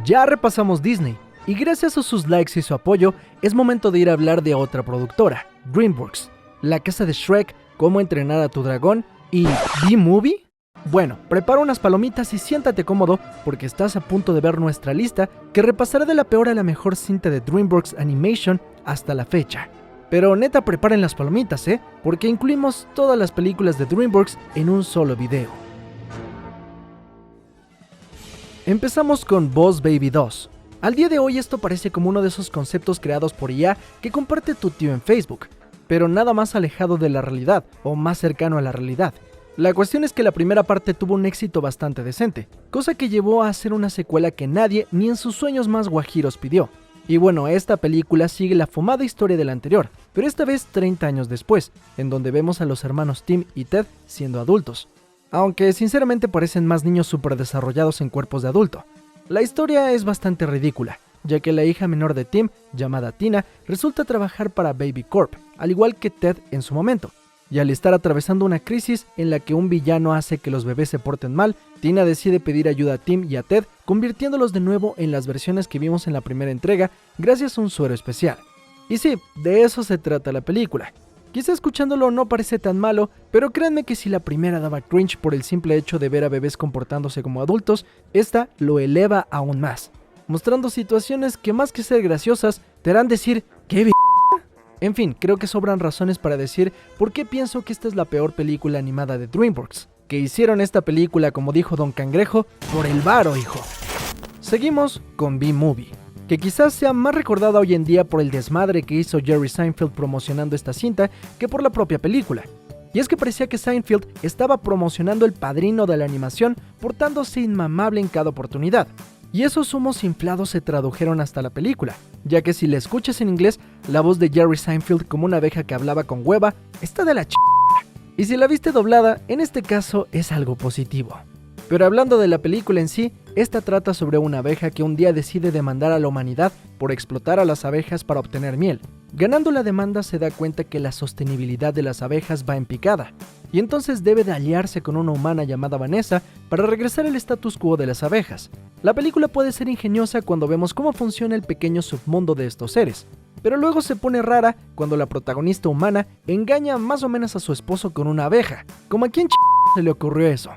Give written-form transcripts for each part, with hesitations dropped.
Ya repasamos Disney, y gracias a sus likes y su apoyo, es momento de ir a hablar de otra productora, DreamWorks, La Casa de Shrek, Cómo entrenar a tu dragón y B-Movie. Bueno, prepara unas palomitas y siéntate cómodo porque estás a punto de ver nuestra lista que repasará de la peor a la mejor cinta de DreamWorks Animation hasta la fecha. Pero neta, preparen las palomitas, porque incluimos todas las películas de DreamWorks en un solo video. Empezamos con Boss Baby 2. Al día de hoy esto parece como uno de esos conceptos creados por IA que comparte tu tío en Facebook, pero nada más alejado de la realidad o más cercano a la realidad. La cuestión es que la primera parte tuvo un éxito bastante decente, cosa que llevó a hacer una secuela que nadie ni en sus sueños más guajiros pidió. Y bueno, esta película sigue la fumada historia de la anterior, pero esta vez 30 años después, en donde vemos a los hermanos Tim y Ted siendo adultos. Aunque sinceramente parecen más niños súper desarrollados en cuerpos de adulto. La historia es bastante ridícula, ya que la hija menor de Tim, llamada Tina, resulta trabajar para Baby Corp, al igual que Ted en su momento. Y al estar atravesando una crisis en la que un villano hace que los bebés se porten mal, Tina decide pedir ayuda a Tim y a Ted, convirtiéndolos de nuevo en las versiones que vimos en la primera entrega, gracias a un suero especial. Y sí, de eso se trata la película. Quizá escuchándolo no parece tan malo, pero créanme que si la primera daba cringe por el simple hecho de ver a bebés comportándose como adultos, esta lo eleva aún más, mostrando situaciones que más que ser graciosas, te harán decir ¿qué b***? En fin, creo que sobran razones para decir por qué pienso que esta es la peor película animada de DreamWorks, que hicieron esta película, como dijo Don Cangrejo, por el varo, hijo. Seguimos con B-Movie, que quizás sea más recordada hoy en día por el desmadre que hizo Jerry Seinfeld promocionando esta cinta que por la propia película. Y es que parecía que Seinfeld estaba promocionando El Padrino de la animación, portándose inmamable en cada oportunidad. Y esos humos inflados se tradujeron hasta la película, ya que si la escuchas en inglés, la voz de Jerry Seinfeld como una abeja que hablaba con hueva está de la ch***. Y si la viste doblada, en este caso es algo positivo. Pero hablando de la película en sí, esta trata sobre una abeja que un día decide demandar a la humanidad por explotar a las abejas para obtener miel. Ganando la demanda se da cuenta que la sostenibilidad de las abejas va en picada, y entonces debe de aliarse con una humana llamada Vanessa para regresar al status quo de las abejas. La película puede ser ingeniosa cuando vemos cómo funciona el pequeño submundo de estos seres, pero luego se pone rara cuando la protagonista humana engaña más o menos a su esposo con una abeja. ¿Cómo a quién se le ocurrió eso?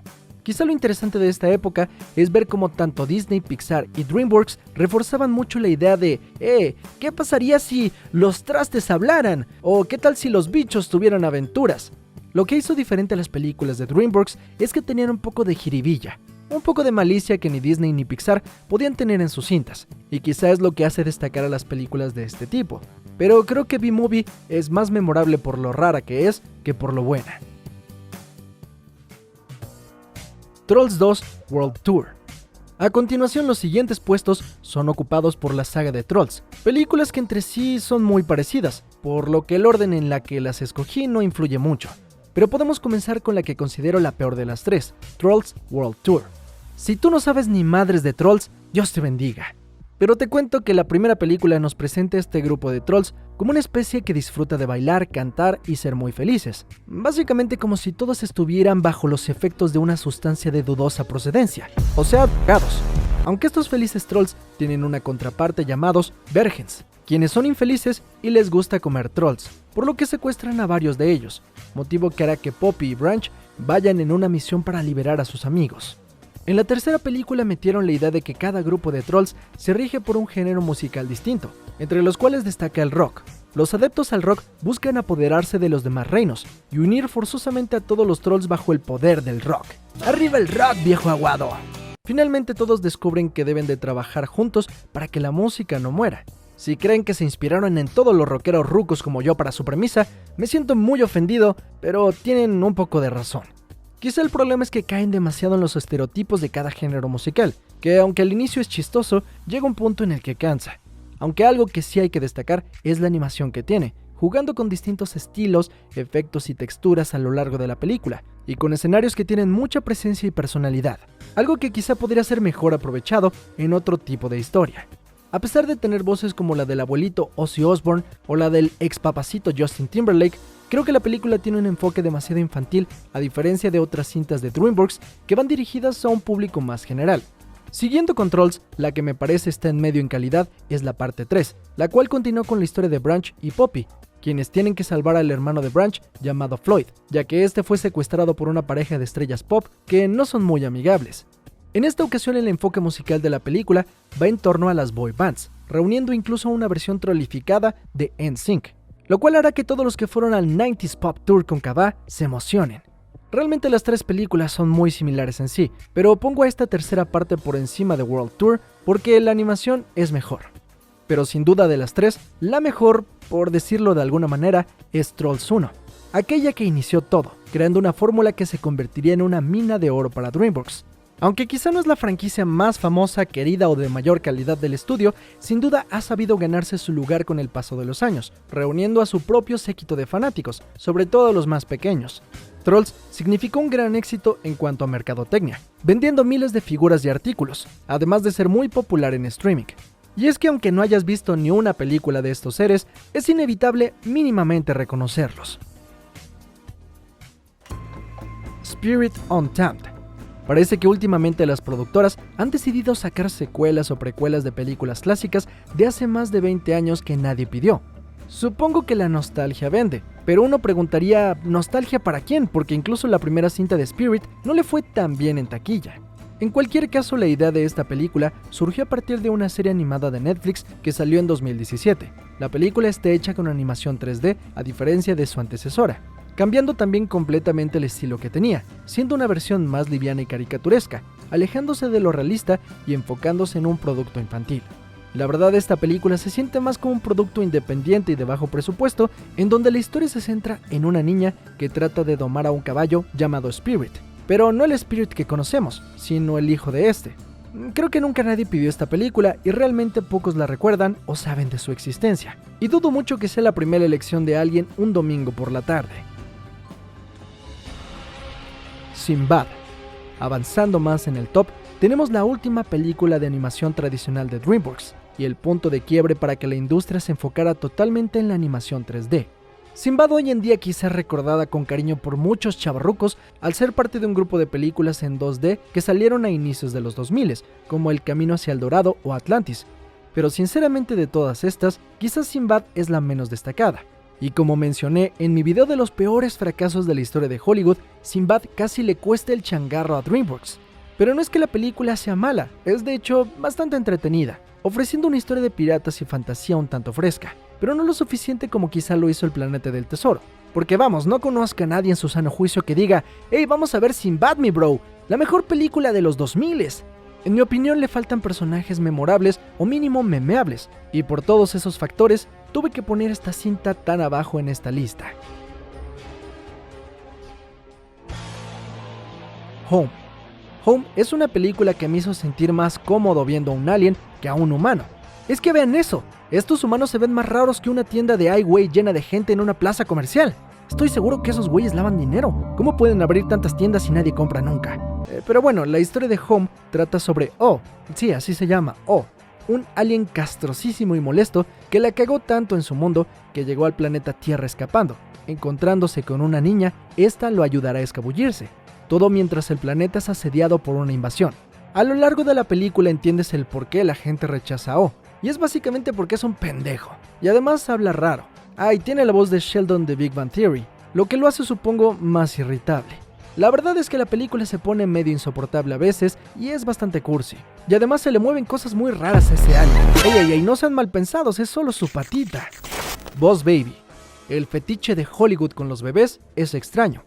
Quizá lo interesante de esta época es ver cómo tanto Disney, Pixar y DreamWorks reforzaban mucho la idea de ¿qué pasaría si los trastes hablaran? ¿O qué tal si los bichos tuvieran aventuras? Lo que hizo diferente a las películas de DreamWorks es que tenían un poco de jiribilla, un poco de malicia que ni Disney ni Pixar podían tener en sus cintas, y quizá es lo que hace destacar a las películas de este tipo. Pero creo que B-Movie es más memorable por lo rara que es que por lo buena. Trolls 2 World Tour. A continuación, los siguientes puestos son ocupados por la saga de Trolls, películas que entre sí son muy parecidas, por lo que el orden en la que las escogí no influye mucho. Pero podemos comenzar con la que considero la peor de las tres, Trolls World Tour. Si tú no sabes ni madres de Trolls, Dios te bendiga. Pero te cuento que la primera película nos presenta a este grupo de trolls como una especie que disfruta de bailar, cantar y ser muy felices. Básicamente como si todos estuvieran bajo los efectos de una sustancia de dudosa procedencia, o sea, drogados. Aunque estos felices trolls tienen una contraparte llamados Vergens, quienes son infelices y les gusta comer trolls, por lo que secuestran a varios de ellos, motivo que hará que Poppy y Branch vayan en una misión para liberar a sus amigos. En la tercera película metieron la idea de que cada grupo de trolls se rige por un género musical distinto, entre los cuales destaca el rock. Los adeptos al rock buscan apoderarse de los demás reinos y unir forzosamente a todos los trolls bajo el poder del rock. ¡Arriba el rock, viejo aguado! Finalmente todos descubren que deben de trabajar juntos para que la música no muera. Si creen que se inspiraron en todos los rockeros rucos como yo para su premisa, me siento muy ofendido, pero tienen un poco de razón. Quizá el problema es que caen demasiado en los estereotipos de cada género musical, que aunque al inicio es chistoso, llega un punto en el que cansa. Aunque algo que sí hay que destacar es la animación que tiene, jugando con distintos estilos, efectos y texturas a lo largo de la película, y con escenarios que tienen mucha presencia y personalidad, algo que quizá podría ser mejor aprovechado en otro tipo de historia. A pesar de tener voces como la del abuelito Ozzy Osbourne o la del ex papacito Justin Timberlake, creo que la película tiene un enfoque demasiado infantil, a diferencia de otras cintas de DreamWorks que van dirigidas a un público más general. Siguiendo con Trolls, la que me parece está en medio en calidad es la parte 3, la cual continúa con la historia de Branch y Poppy, quienes tienen que salvar al hermano de Branch llamado Floyd, ya que este fue secuestrado por una pareja de estrellas pop que no son muy amigables. En esta ocasión el enfoque musical de la película va en torno a las boy bands, reuniendo incluso una versión trollificada de NSYNC, lo cual hará que todos los que fueron al 90s Pop Tour con Kaba se emocionen. Realmente las tres películas son muy similares en sí, pero pongo a esta tercera parte por encima de World Tour porque la animación es mejor. Pero sin duda de las tres, la mejor, por decirlo de alguna manera, es Trolls 1, aquella que inició todo, creando una fórmula que se convertiría en una mina de oro para DreamWorks. Aunque quizá no es la franquicia más famosa, querida o de mayor calidad del estudio, sin duda ha sabido ganarse su lugar con el paso de los años, reuniendo a su propio séquito de fanáticos, sobre todo los más pequeños. Trolls significó un gran éxito en cuanto a mercadotecnia, vendiendo miles de figuras y artículos, además de ser muy popular en streaming. Y es que aunque no hayas visto ni una película de estos seres, es inevitable mínimamente reconocerlos. Spirit Untamed. Parece que últimamente las productoras han decidido sacar secuelas o precuelas de películas clásicas de hace más de 20 años que nadie pidió. Supongo que la nostalgia vende, pero uno preguntaría, ¿nostalgia para quién? Porque incluso la primera cinta de Spirit no le fue tan bien en taquilla. En cualquier caso, la idea de esta película surgió a partir de una serie animada de Netflix que salió en 2017. La película está hecha con animación 3D, a diferencia de su antecesora, cambiando también completamente el estilo que tenía, siendo una versión más liviana y caricaturesca, alejándose de lo realista y enfocándose en un producto infantil. La verdad, esta película se siente más como un producto independiente y de bajo presupuesto, en donde la historia se centra en una niña que trata de domar a un caballo llamado Spirit, pero no el Spirit que conocemos, sino el hijo de este. Creo que nunca nadie pidió esta película y realmente pocos la recuerdan o saben de su existencia, y dudo mucho que sea la primera elección de alguien un domingo por la tarde. Sinbad. Avanzando más en el top, tenemos la última película de animación tradicional de DreamWorks y el punto de quiebre para que la industria se enfocara totalmente en la animación 3D. Sinbad hoy en día quizá es recordada con cariño por muchos chavarrucos al ser parte de un grupo de películas en 2D que salieron a inicios de los 2000, como El Camino hacia el Dorado o Atlantis, pero sinceramente de todas estas, quizás Sinbad es la menos destacada. Y como mencioné en mi video de los peores fracasos de la historia de Hollywood, Sinbad casi le cuesta el changarro a DreamWorks. Pero no es que la película sea mala, es de hecho bastante entretenida, ofreciendo una historia de piratas y fantasía un tanto fresca, pero no lo suficiente como quizá lo hizo El Planeta del Tesoro. Porque vamos, no conozco a nadie en su sano juicio que diga, hey, vamos a ver Sinbad, mi bro, la mejor película de los 2000s. En mi opinión le faltan personajes memorables o mínimo memeables, y por todos esos factores tuve que poner esta cinta tan abajo en esta lista. Home. Home es una película que me hizo sentir más cómodo viendo a un alien que a un humano. Es que vean eso, estos humanos se ven más raros que una tienda de Highway llena de gente en una plaza comercial. Estoy seguro que esos güeyes lavan dinero. ¿Cómo pueden abrir tantas tiendas y nadie compra nunca? Pero bueno, la historia de Home trata sobre O, sí, así se llama, O, un alien castrosísimo y molesto que la cagó tanto en su mundo que llegó al planeta Tierra escapando. Encontrándose con una niña, esta lo ayudará a escabullirse. Todo mientras el planeta es asediado por una invasión. A lo largo de la película entiendes el por qué la gente rechaza a O, y es básicamente porque es un pendejo, y además habla raro. Y tiene la voz de Sheldon de Big Bang Theory, lo que lo hace supongo más irritable. La verdad es que la película se pone medio insoportable a veces y es bastante cursi. Y además se le mueven cosas muy raras a ese alien. Ey, no sean mal pensados, es solo su patita. Boss Baby. El fetiche de Hollywood con los bebés es extraño.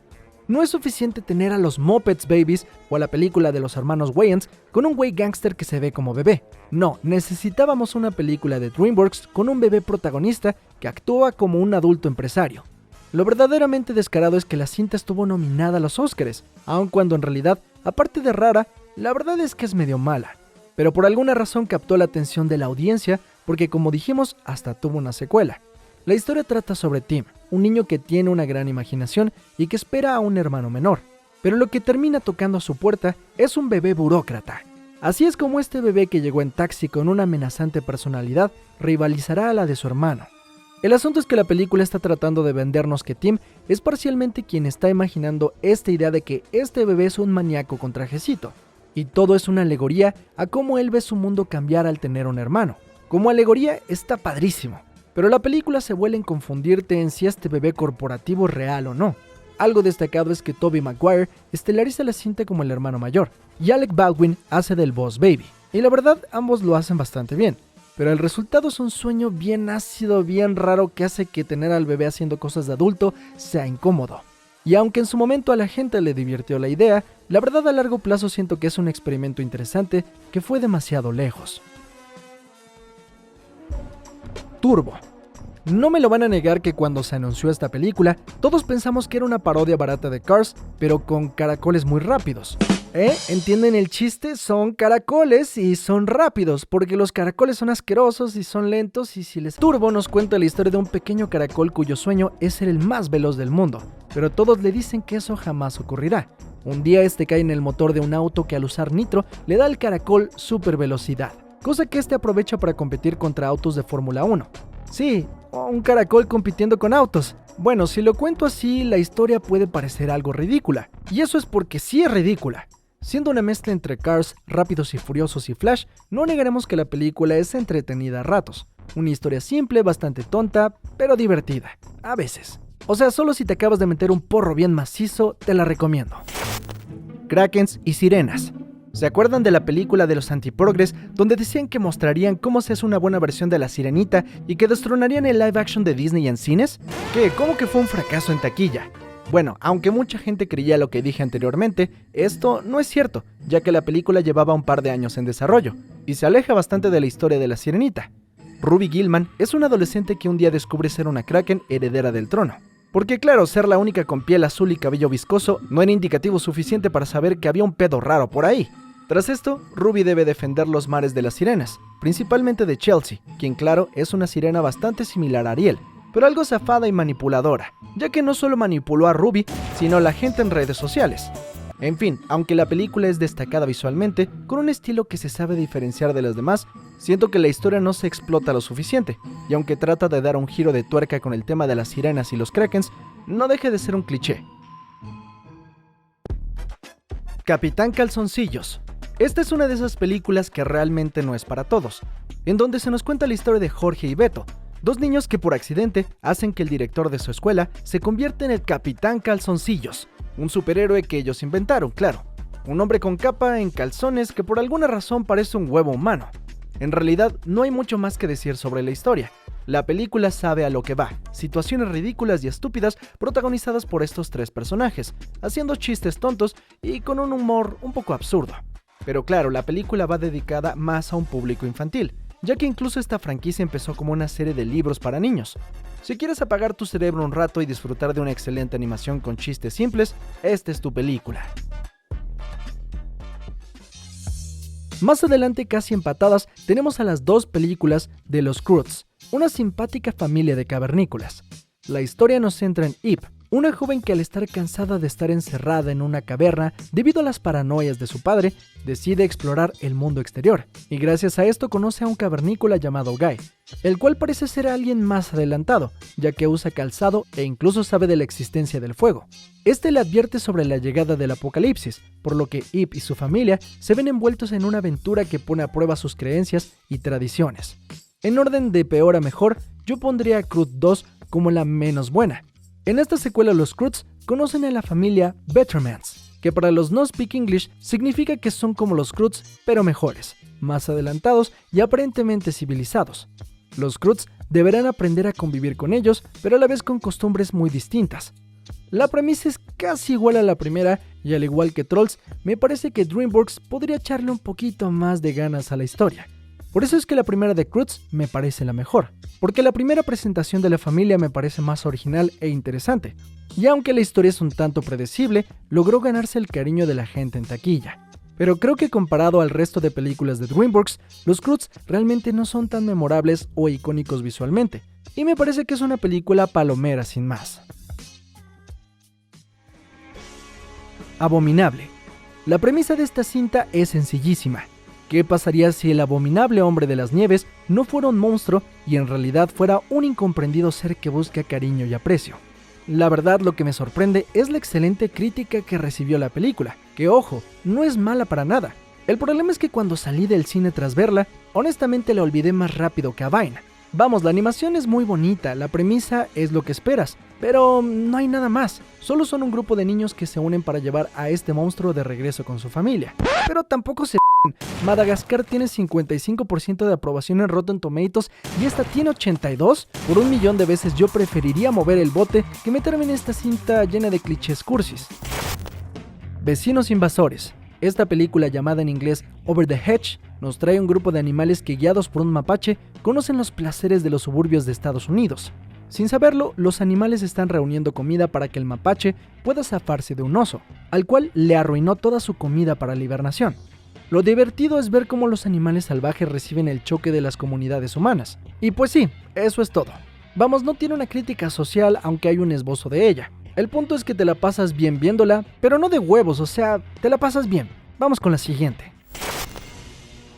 No es suficiente tener a los Muppets Babies o a la película de los hermanos Wayans con un güey gángster que se ve como bebé. No, necesitábamos una película de DreamWorks con un bebé protagonista que actúa como un adulto empresario. Lo verdaderamente descarado es que la cinta estuvo nominada a los Oscars, aun cuando en realidad, aparte de rara, la verdad es que es medio mala. Pero por alguna razón captó la atención de la audiencia porque, como dijimos, hasta tuvo una secuela. La historia trata sobre Tim, un niño que tiene una gran imaginación y que espera a un hermano menor, pero lo que termina tocando a su puerta es un bebé burócrata. Así es como este bebé que llegó en taxi con una amenazante personalidad rivalizará a la de su hermano. El asunto es que la película está tratando de vendernos que Tim es parcialmente quien está imaginando esta idea de que este bebé es un maníaco con trajecito, y todo es una alegoría a cómo él ve su mundo cambiar al tener un hermano. Como alegoría está padrísimo, pero la película se vuelve en confundirte en si este bebé corporativo es real o no. Algo destacado es que Tobey Maguire estelariza la cinta como el hermano mayor, y Alec Baldwin hace del Boss Baby, y la verdad ambos lo hacen bastante bien. Pero el resultado es un sueño bien ácido, bien raro que hace que tener al bebé haciendo cosas de adulto sea incómodo. Y aunque en su momento a la gente le divirtió la idea, la verdad a largo plazo siento que es un experimento interesante que fue demasiado lejos. Turbo. No me lo van a negar que cuando se anunció esta película, todos pensamos que era una parodia barata de Cars, pero con caracoles muy rápidos. ¿Entienden el chiste? Son caracoles y son rápidos, porque los caracoles son asquerosos y son lentos y si les... Turbo nos cuenta la historia de un pequeño caracol cuyo sueño es ser el más veloz del mundo, pero todos le dicen que eso jamás ocurrirá. Un día este cae en el motor de un auto que al usar nitro le da al caracol super velocidad, cosa que este aprovecha para competir contra autos de Fórmula 1. Sí, un caracol compitiendo con autos. Bueno, si lo cuento así, la historia puede parecer algo ridícula, y eso es porque sí es ridícula. Siendo una mezcla entre Cars, Rápidos y Furiosos y Flash, no negaremos que la película es entretenida a ratos. Una historia simple, bastante tonta, pero divertida, a veces. O sea, solo si te acabas de meter un porro bien macizo, te la recomiendo. Krakens y sirenas. ¿Se acuerdan de la película de los antiprogres donde decían que mostrarían cómo se hace una buena versión de La Sirenita y que destronarían el live action de Disney en cines? ¿Qué? ¿Cómo que fue un fracaso en taquilla? Bueno, aunque mucha gente creía lo que dije anteriormente, esto no es cierto, ya que la película llevaba un par de años en desarrollo, y se aleja bastante de la historia de La Sirenita. Ruby Gillman es una adolescente que un día descubre ser una Kraken heredera del trono. Porque claro, ser la única con piel azul y cabello viscoso no era indicativo suficiente para saber que había un pedo raro por ahí. Tras esto, Ruby debe defender los mares de las sirenas, principalmente de Chelsea, quien claro es una sirena bastante similar a Ariel, pero algo zafada y manipuladora, ya que no solo manipuló a Ruby, sino a la gente en redes sociales. En fin, aunque la película es destacada visualmente, con un estilo que se sabe diferenciar de las demás, siento que la historia no se explota lo suficiente, y aunque trata de dar un giro de tuerca con el tema de las sirenas y los krakens, no deje de ser un cliché. Capitán Calzoncillos. Esta es una de esas películas que realmente no es para todos, en donde se nos cuenta la historia de Jorge y Beto, dos niños que por accidente hacen que el director de su escuela se convierta en el Capitán Calzoncillos, un superhéroe que ellos inventaron, claro. Un hombre con capa en calzones que por alguna razón parece un huevo humano. En realidad, no hay mucho más que decir sobre la historia. La película sabe a lo que va, situaciones ridículas y estúpidas protagonizadas por estos tres personajes, haciendo chistes tontos y con un humor un poco absurdo. Pero claro, la película va dedicada más a un público infantil, ya que incluso esta franquicia empezó como una serie de libros para niños. Si quieres apagar tu cerebro un rato y disfrutar de una excelente animación con chistes simples, esta es tu película. Más adelante, casi empatadas, tenemos a las dos películas de los Croods, una simpática familia de cavernícolas. La historia nos centra en Eve, una joven que al estar cansada de estar encerrada en una caverna debido a las paranoias de su padre, decide explorar el mundo exterior, y gracias a esto conoce a un cavernícola llamado Guy, el cual parece ser alguien más adelantado, ya que usa calzado e incluso sabe de la existencia del fuego. Este le advierte sobre la llegada del apocalipsis, por lo que Eve y su familia se ven envueltos en una aventura que pone a prueba sus creencias y tradiciones. En orden de peor a mejor, yo pondría a Crood 2 como la menos buena. En esta secuela los Croods conocen a la familia Bettermans, que para los no speak English significa que son como los Croods pero mejores, más adelantados y aparentemente civilizados. Los Croods deberán aprender a convivir con ellos, pero a la vez con costumbres muy distintas. La premisa es casi igual a la primera y al igual que Trolls, me parece que DreamWorks podría echarle un poquito más de ganas a la historia. Por eso es que la primera de Croods me parece la mejor, porque la primera presentación de la familia me parece más original e interesante, y aunque la historia es un tanto predecible, logró ganarse el cariño de la gente en taquilla. Pero creo que comparado al resto de películas de DreamWorks, los Croods realmente no son tan memorables o icónicos visualmente, y me parece que es una película palomera sin más. Abominable. La premisa de esta cinta es sencillísima. ¿Qué pasaría si el abominable hombre de las nieves no fuera un monstruo y en realidad fuera un incomprendido ser que busca cariño y aprecio? La verdad, lo que me sorprende es la excelente crítica que recibió la película, que ojo, no es mala para nada, El problema es que cuando salí del cine tras verla, honestamente la olvidé más rápido que a Vine. Vamos, la animación es muy bonita, la premisa es lo que esperas, pero no hay nada más. Solo son un grupo de niños que se unen para llevar a este monstruo de regreso con su familia. Pero tampoco se Madagascar tiene 55% de aprobación en Rotten Tomatoes y esta tiene 82. Por 1.000.000 de veces yo preferiría mover el bote que meterme en esta cinta llena de clichés cursis. Vecinos invasores. Esta película, llamada en inglés Over the Hedge, nos trae un grupo de animales que, guiados por un mapache, conocen los placeres de los suburbios de Estados Unidos. Sin saberlo, los animales están reuniendo comida para que el mapache pueda zafarse de un oso, al cual le arruinó toda su comida para la hibernación. Lo divertido es ver cómo los animales salvajes reciben el choque de las comunidades humanas. Y pues sí, eso es todo. Vamos, no tiene una crítica social, aunque hay un esbozo de ella. El punto es que te la pasas bien viéndola, pero no de huevos, o sea, te la pasas bien. Vamos con la siguiente.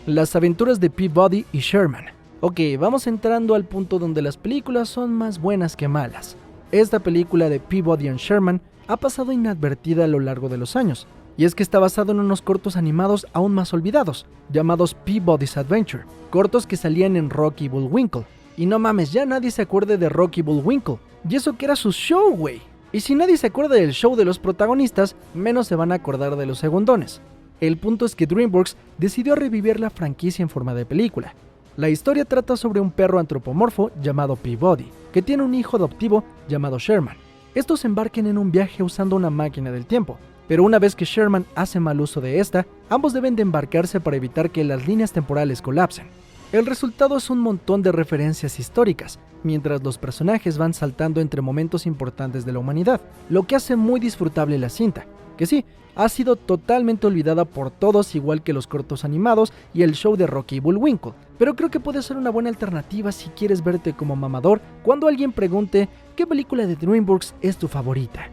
Las aventuras de Peabody y Sherman. Ok, vamos entrando al punto donde las películas son más buenas que malas. Esta película de Peabody and Sherman ha pasado inadvertida a lo largo de los años, y es que está basado en unos cortos animados aún más olvidados, llamados Peabody's Adventure, cortos que salían en Rocky Bullwinkle. Y no mames, ya nadie se acuerde de Rocky Bullwinkle, y eso que era su show, güey. Y si nadie se acuerda del show de los protagonistas, menos se van a acordar de los segundones. El punto es que DreamWorks decidió revivir la franquicia en forma de película. La historia trata sobre un perro antropomorfo llamado Peabody, que tiene un hijo adoptivo llamado Sherman. Estos embarcan en un viaje usando una máquina del tiempo, pero una vez que Sherman hace mal uso de esta, ambos deben de embarcarse para evitar que las líneas temporales colapsen. El resultado es un montón de referencias históricas, mientras los personajes van saltando entre momentos importantes de la humanidad, lo que hace muy disfrutable la cinta, que sí, ha sido totalmente olvidada por todos, igual que los cortos animados y el show de Rocky y Bullwinkle, pero creo que puede ser una buena alternativa si quieres verte como mamador cuando alguien pregunte ¿qué película de DreamWorks es tu favorita?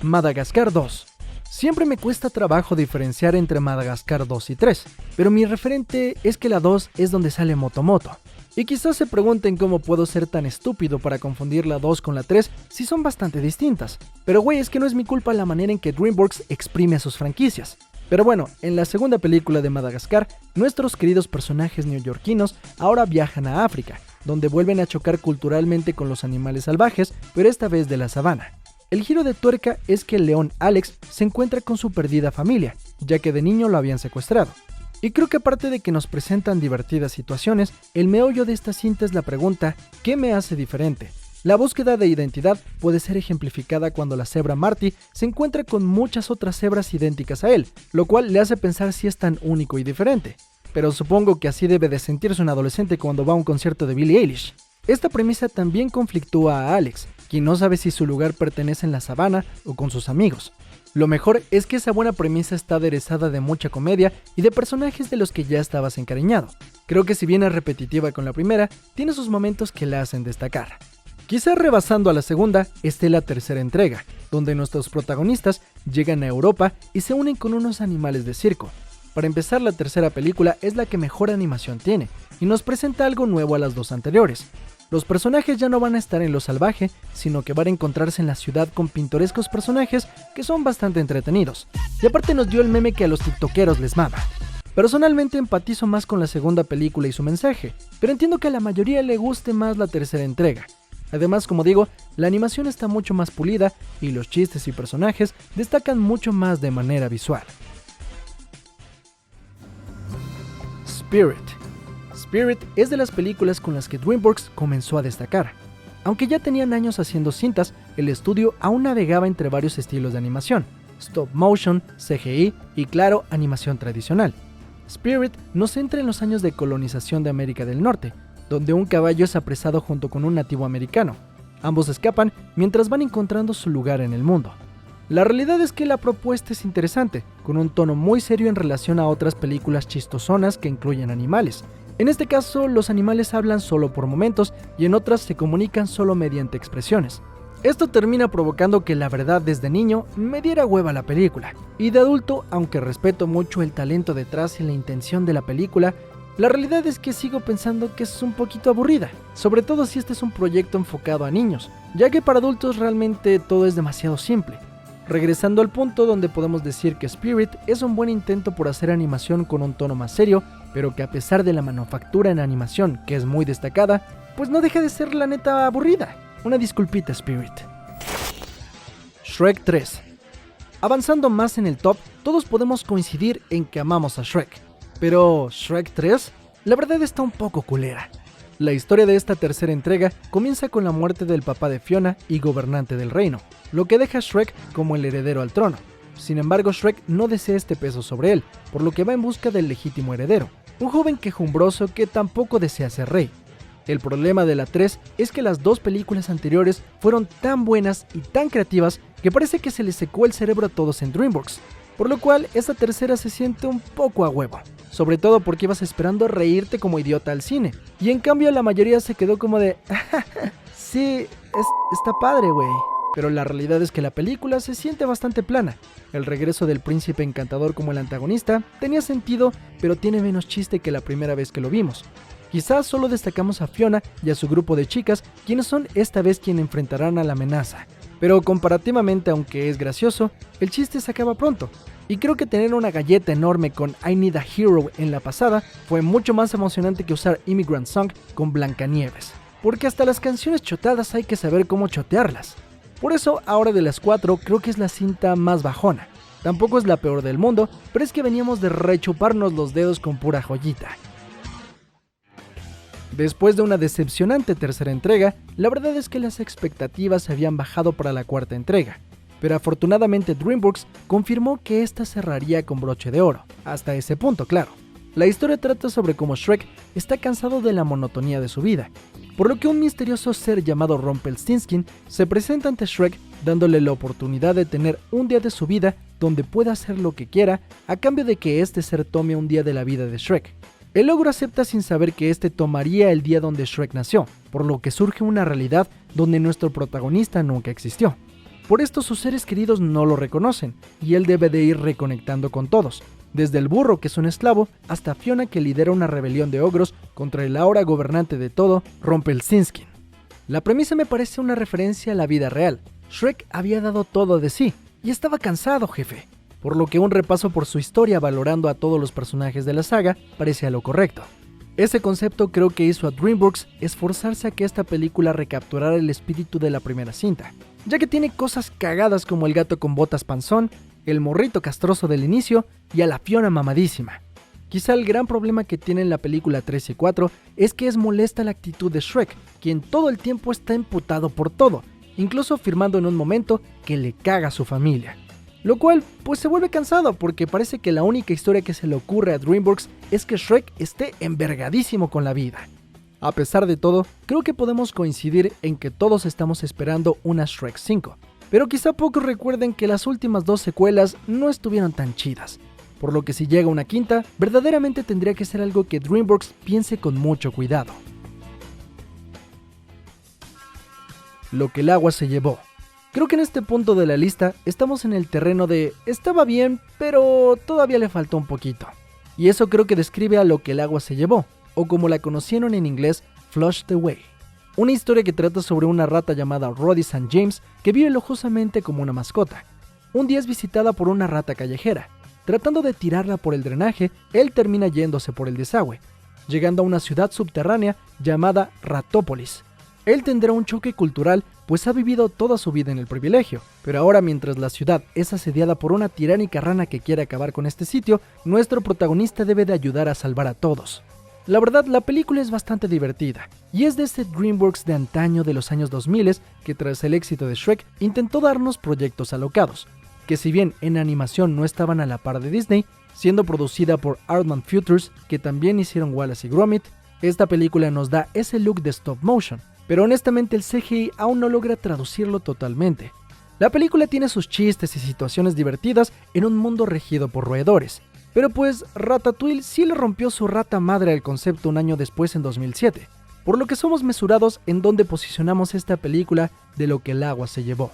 Madagascar 2. Siempre me cuesta trabajo diferenciar entre Madagascar 2 y 3, pero mi referente es que la 2 es donde sale Motomoto. Y quizás se pregunten cómo puedo ser tan estúpido para confundir la 2 con la 3 si son bastante distintas. Pero güey, es que no es mi culpa la manera en que DreamWorks exprime a sus franquicias. Pero bueno, en la segunda película de Madagascar, nuestros queridos personajes neoyorquinos ahora viajan a África, donde vuelven a chocar culturalmente con los animales salvajes, pero esta vez de la sabana. El giro de tuerca es que el león Alex se encuentra con su perdida familia, ya que de niño lo habían secuestrado. Y creo que aparte de que nos presentan divertidas situaciones, el meollo de esta cinta es la pregunta ¿qué me hace diferente? La búsqueda de identidad puede ser ejemplificada cuando la cebra Marty se encuentra con muchas otras cebras idénticas a él, lo cual le hace pensar si es tan único y diferente. Pero supongo que así debe de sentirse un adolescente cuando va a un concierto de Billie Eilish. Esta premisa también conflictúa a Alex, quien no sabe si su lugar pertenece en la sabana o con sus amigos. Lo mejor es que esa buena premisa está aderezada de mucha comedia y de personajes de los que ya estabas encariñado. Creo que si bien es repetitiva con la primera, tiene sus momentos que la hacen destacar. Quizá rebasando a la segunda esté la tercera entrega, donde nuestros protagonistas llegan a Europa y se unen con unos animales de circo. Para empezar, la tercera película es la que mejor animación tiene y nos presenta algo nuevo a las dos anteriores. Los personajes ya no van a estar en lo salvaje, sino que van a encontrarse en la ciudad con pintorescos personajes que son bastante entretenidos. Y aparte nos dio el meme que a los tiktokeros les mama. Personalmente empatizo más con la segunda película y su mensaje, pero entiendo que a la mayoría le guste más la tercera entrega. Además, como digo, la animación está mucho más pulida y los chistes y personajes destacan mucho más de manera visual. Spirit. Spirit es de las películas con las que DreamWorks comenzó a destacar. Aunque ya tenían años haciendo cintas, el estudio aún navegaba entre varios estilos de animación, stop motion, CGI y claro, animación tradicional. Spirit nos centra en los años de colonización de América del Norte, donde un caballo es apresado junto con un nativo americano. Ambos escapan mientras van encontrando su lugar en el mundo. La realidad es que la propuesta es interesante, con un tono muy serio en relación a otras películas chistosonas que incluyen animales. En este caso, los animales hablan solo por momentos y en otras se comunican solo mediante expresiones. Esto termina provocando que la verdad desde niño me diera hueva la película. Y de adulto, aunque respeto mucho el talento detrás y la intención de la película, la realidad es que sigo pensando que es un poquito aburrida, sobre todo si este es un proyecto enfocado a niños, ya que para adultos realmente todo es demasiado simple. Regresando al punto donde podemos decir que Spirit es un buen intento por hacer animación con un tono más serio, pero que a pesar de la manufactura en animación, que es muy destacada, pues no deja de ser la neta aburrida. Una disculpita, Spirit. Shrek 3. Avanzando más en el top, todos podemos coincidir en que amamos a Shrek. Pero, ¿Shrek 3? La verdad está un poco culera. La historia de esta tercera entrega comienza con la muerte del papá de Fiona y gobernante del reino, lo que deja a Shrek como el heredero al trono. Sin embargo, Shrek no desea este peso sobre él, por lo que va en busca del legítimo heredero, un joven quejumbroso que tampoco desea ser rey. El problema de la 3 es que las dos películas anteriores fueron tan buenas y tan creativas que parece que se les secó el cerebro a todos en DreamWorks, por lo cual esta tercera se siente un poco a huevo, sobre todo porque ibas esperando reírte como idiota al cine, y en cambio la mayoría se quedó como de sí, está padre güey, pero la realidad es que la película se siente bastante plana. El regreso del príncipe encantador como el antagonista tenía sentido, pero tiene menos chiste que la primera vez que lo vimos. Quizás solo destacamos a Fiona y a su grupo de chicas, quienes son esta vez quienes enfrentarán a la amenaza. Pero comparativamente, aunque es gracioso, el chiste se acaba pronto. Y creo que tener una galleta enorme con I Need a Hero en la pasada fue mucho más emocionante que usar Immigrant Song con Blancanieves. Porque hasta las canciones choteadas hay que saber cómo chotearlas. Por eso, ahora de las 4, creo que es la cinta más bajona. Tampoco es la peor del mundo, pero es que veníamos de rechuparnos los dedos con pura joyita. Después de una decepcionante tercera entrega, la verdad es que las expectativas se habían bajado para la cuarta entrega, pero afortunadamente DreamWorks confirmó que esta cerraría con broche de oro, hasta ese punto claro. La historia trata sobre cómo Shrek está cansado de la monotonía de su vida, por lo que un misterioso ser llamado Rumpelstiltskin se presenta ante Shrek dándole la oportunidad de tener un día de su vida donde pueda hacer lo que quiera a cambio de que este ser tome un día de la vida de Shrek. El ogro acepta sin saber que este tomaría el día donde Shrek nació, por lo que surge una realidad donde nuestro protagonista nunca existió. Por esto sus seres queridos no lo reconocen, y él debe de ir reconectando con todos, desde el burro que es un esclavo, hasta Fiona que lidera una rebelión de ogros contra el ahora gobernante de todo, Rumpelstiltskin. La premisa me parece una referencia a la vida real. Shrek había dado todo de sí, y estaba cansado, jefe. Por lo que un repaso por su historia valorando a todos los personajes de la saga parece a lo correcto. Ese concepto creo que hizo a DreamWorks esforzarse a que esta película recapturara el espíritu de la primera cinta, ya que tiene cosas cagadas como el gato con botas panzón, el morrito castroso del inicio y a la Fiona mamadísima. Quizá el gran problema que tienen la película 3 y 4 es que es molesta la actitud de Shrek, quien todo el tiempo está emputado por todo, incluso afirmando en un momento que le caga a su familia. Lo cual pues se vuelve cansado porque parece que la única historia que se le ocurre a DreamWorks es que Shrek esté envergadísimo con la vida. A pesar de todo, creo que podemos coincidir en que todos estamos esperando una Shrek 5, pero quizá pocos recuerden que las últimas dos secuelas no estuvieron tan chidas, por lo que si llega una quinta, verdaderamente tendría que ser algo que DreamWorks piense con mucho cuidado. Lo que el agua se llevó. Creo que en este punto de la lista estamos en el terreno de estaba bien, pero todavía le faltó un poquito. Y eso creo que describe a lo que el agua se llevó, o como la conocieron en inglés, Flushed Away. Una historia que trata sobre una rata llamada Roddy St. James que vive lujosamente como una mascota. Un día es visitada por una rata callejera. Tratando de tirarla por el drenaje, él termina yéndose por el desagüe, llegando a una ciudad subterránea llamada Ratópolis. Él tendrá un choque cultural, pues ha vivido toda su vida en el privilegio, pero ahora mientras la ciudad es asediada por una tiránica rana que quiere acabar con este sitio, nuestro protagonista debe de ayudar a salvar a todos. La verdad, la película es bastante divertida, y es de ese DreamWorks de antaño de los años 2000 que tras el éxito de Shrek intentó darnos proyectos alocados, que si bien en animación no estaban a la par de Disney, siendo producida por Aardman Futures, que también hicieron Wallace y Gromit, esta película nos da ese look de stop motion, pero honestamente el CGI aún no logra traducirlo totalmente. La película tiene sus chistes y situaciones divertidas en un mundo regido por roedores, pero pues Ratatouille sí le rompió su rata madre al concepto un año después en 2007, por lo que somos mesurados en dónde posicionamos esta película de lo que el agua se llevó.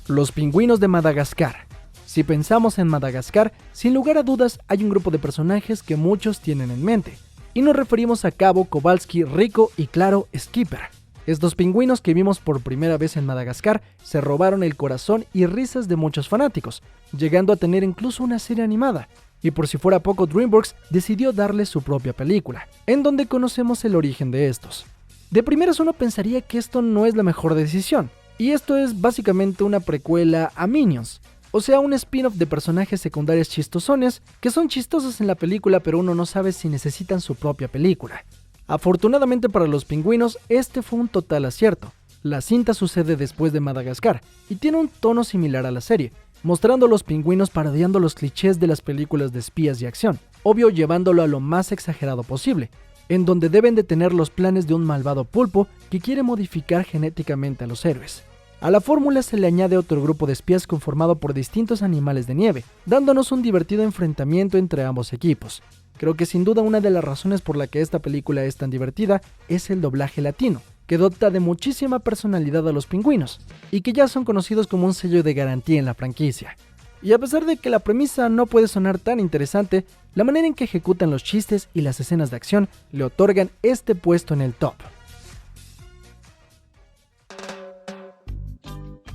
Los pingüinos de Madagascar. Si pensamos en Madagascar, sin lugar a dudas hay un grupo de personajes que muchos tienen en mente, y nos referimos a Cabo, Kowalski, Rico y claro, Skipper. Estos pingüinos que vimos por primera vez en Madagascar se robaron el corazón y risas de muchos fanáticos, llegando a tener incluso una serie animada. Y por si fuera poco, DreamWorks decidió darle su propia película, en donde conocemos el origen de estos. De primeras uno pensaría que esto no es la mejor decisión, y esto es básicamente una precuela a Minions, o sea, un spin-off de personajes secundarios chistosones que son chistosos en la película, pero uno no sabe si necesitan su propia película. Afortunadamente para los pingüinos, este fue un total acierto. La cinta sucede después de Madagascar y tiene un tono similar a la serie, mostrando a los pingüinos parodiando los clichés de las películas de espías y acción, obvio llevándolo a lo más exagerado posible, en donde deben de tener los planes de un malvado pulpo que quiere modificar genéticamente a los héroes. A la fórmula se le añade otro grupo de espías conformado por distintos animales de nieve, dándonos un divertido enfrentamiento entre ambos equipos. Creo que sin duda una de las razones por la que esta película es tan divertida es el doblaje latino, que dota de muchísima personalidad a los pingüinos, y que ya son conocidos como un sello de garantía en la franquicia. Y a pesar de que la premisa no puede sonar tan interesante, la manera en que ejecutan los chistes y las escenas de acción le otorgan este puesto en el top.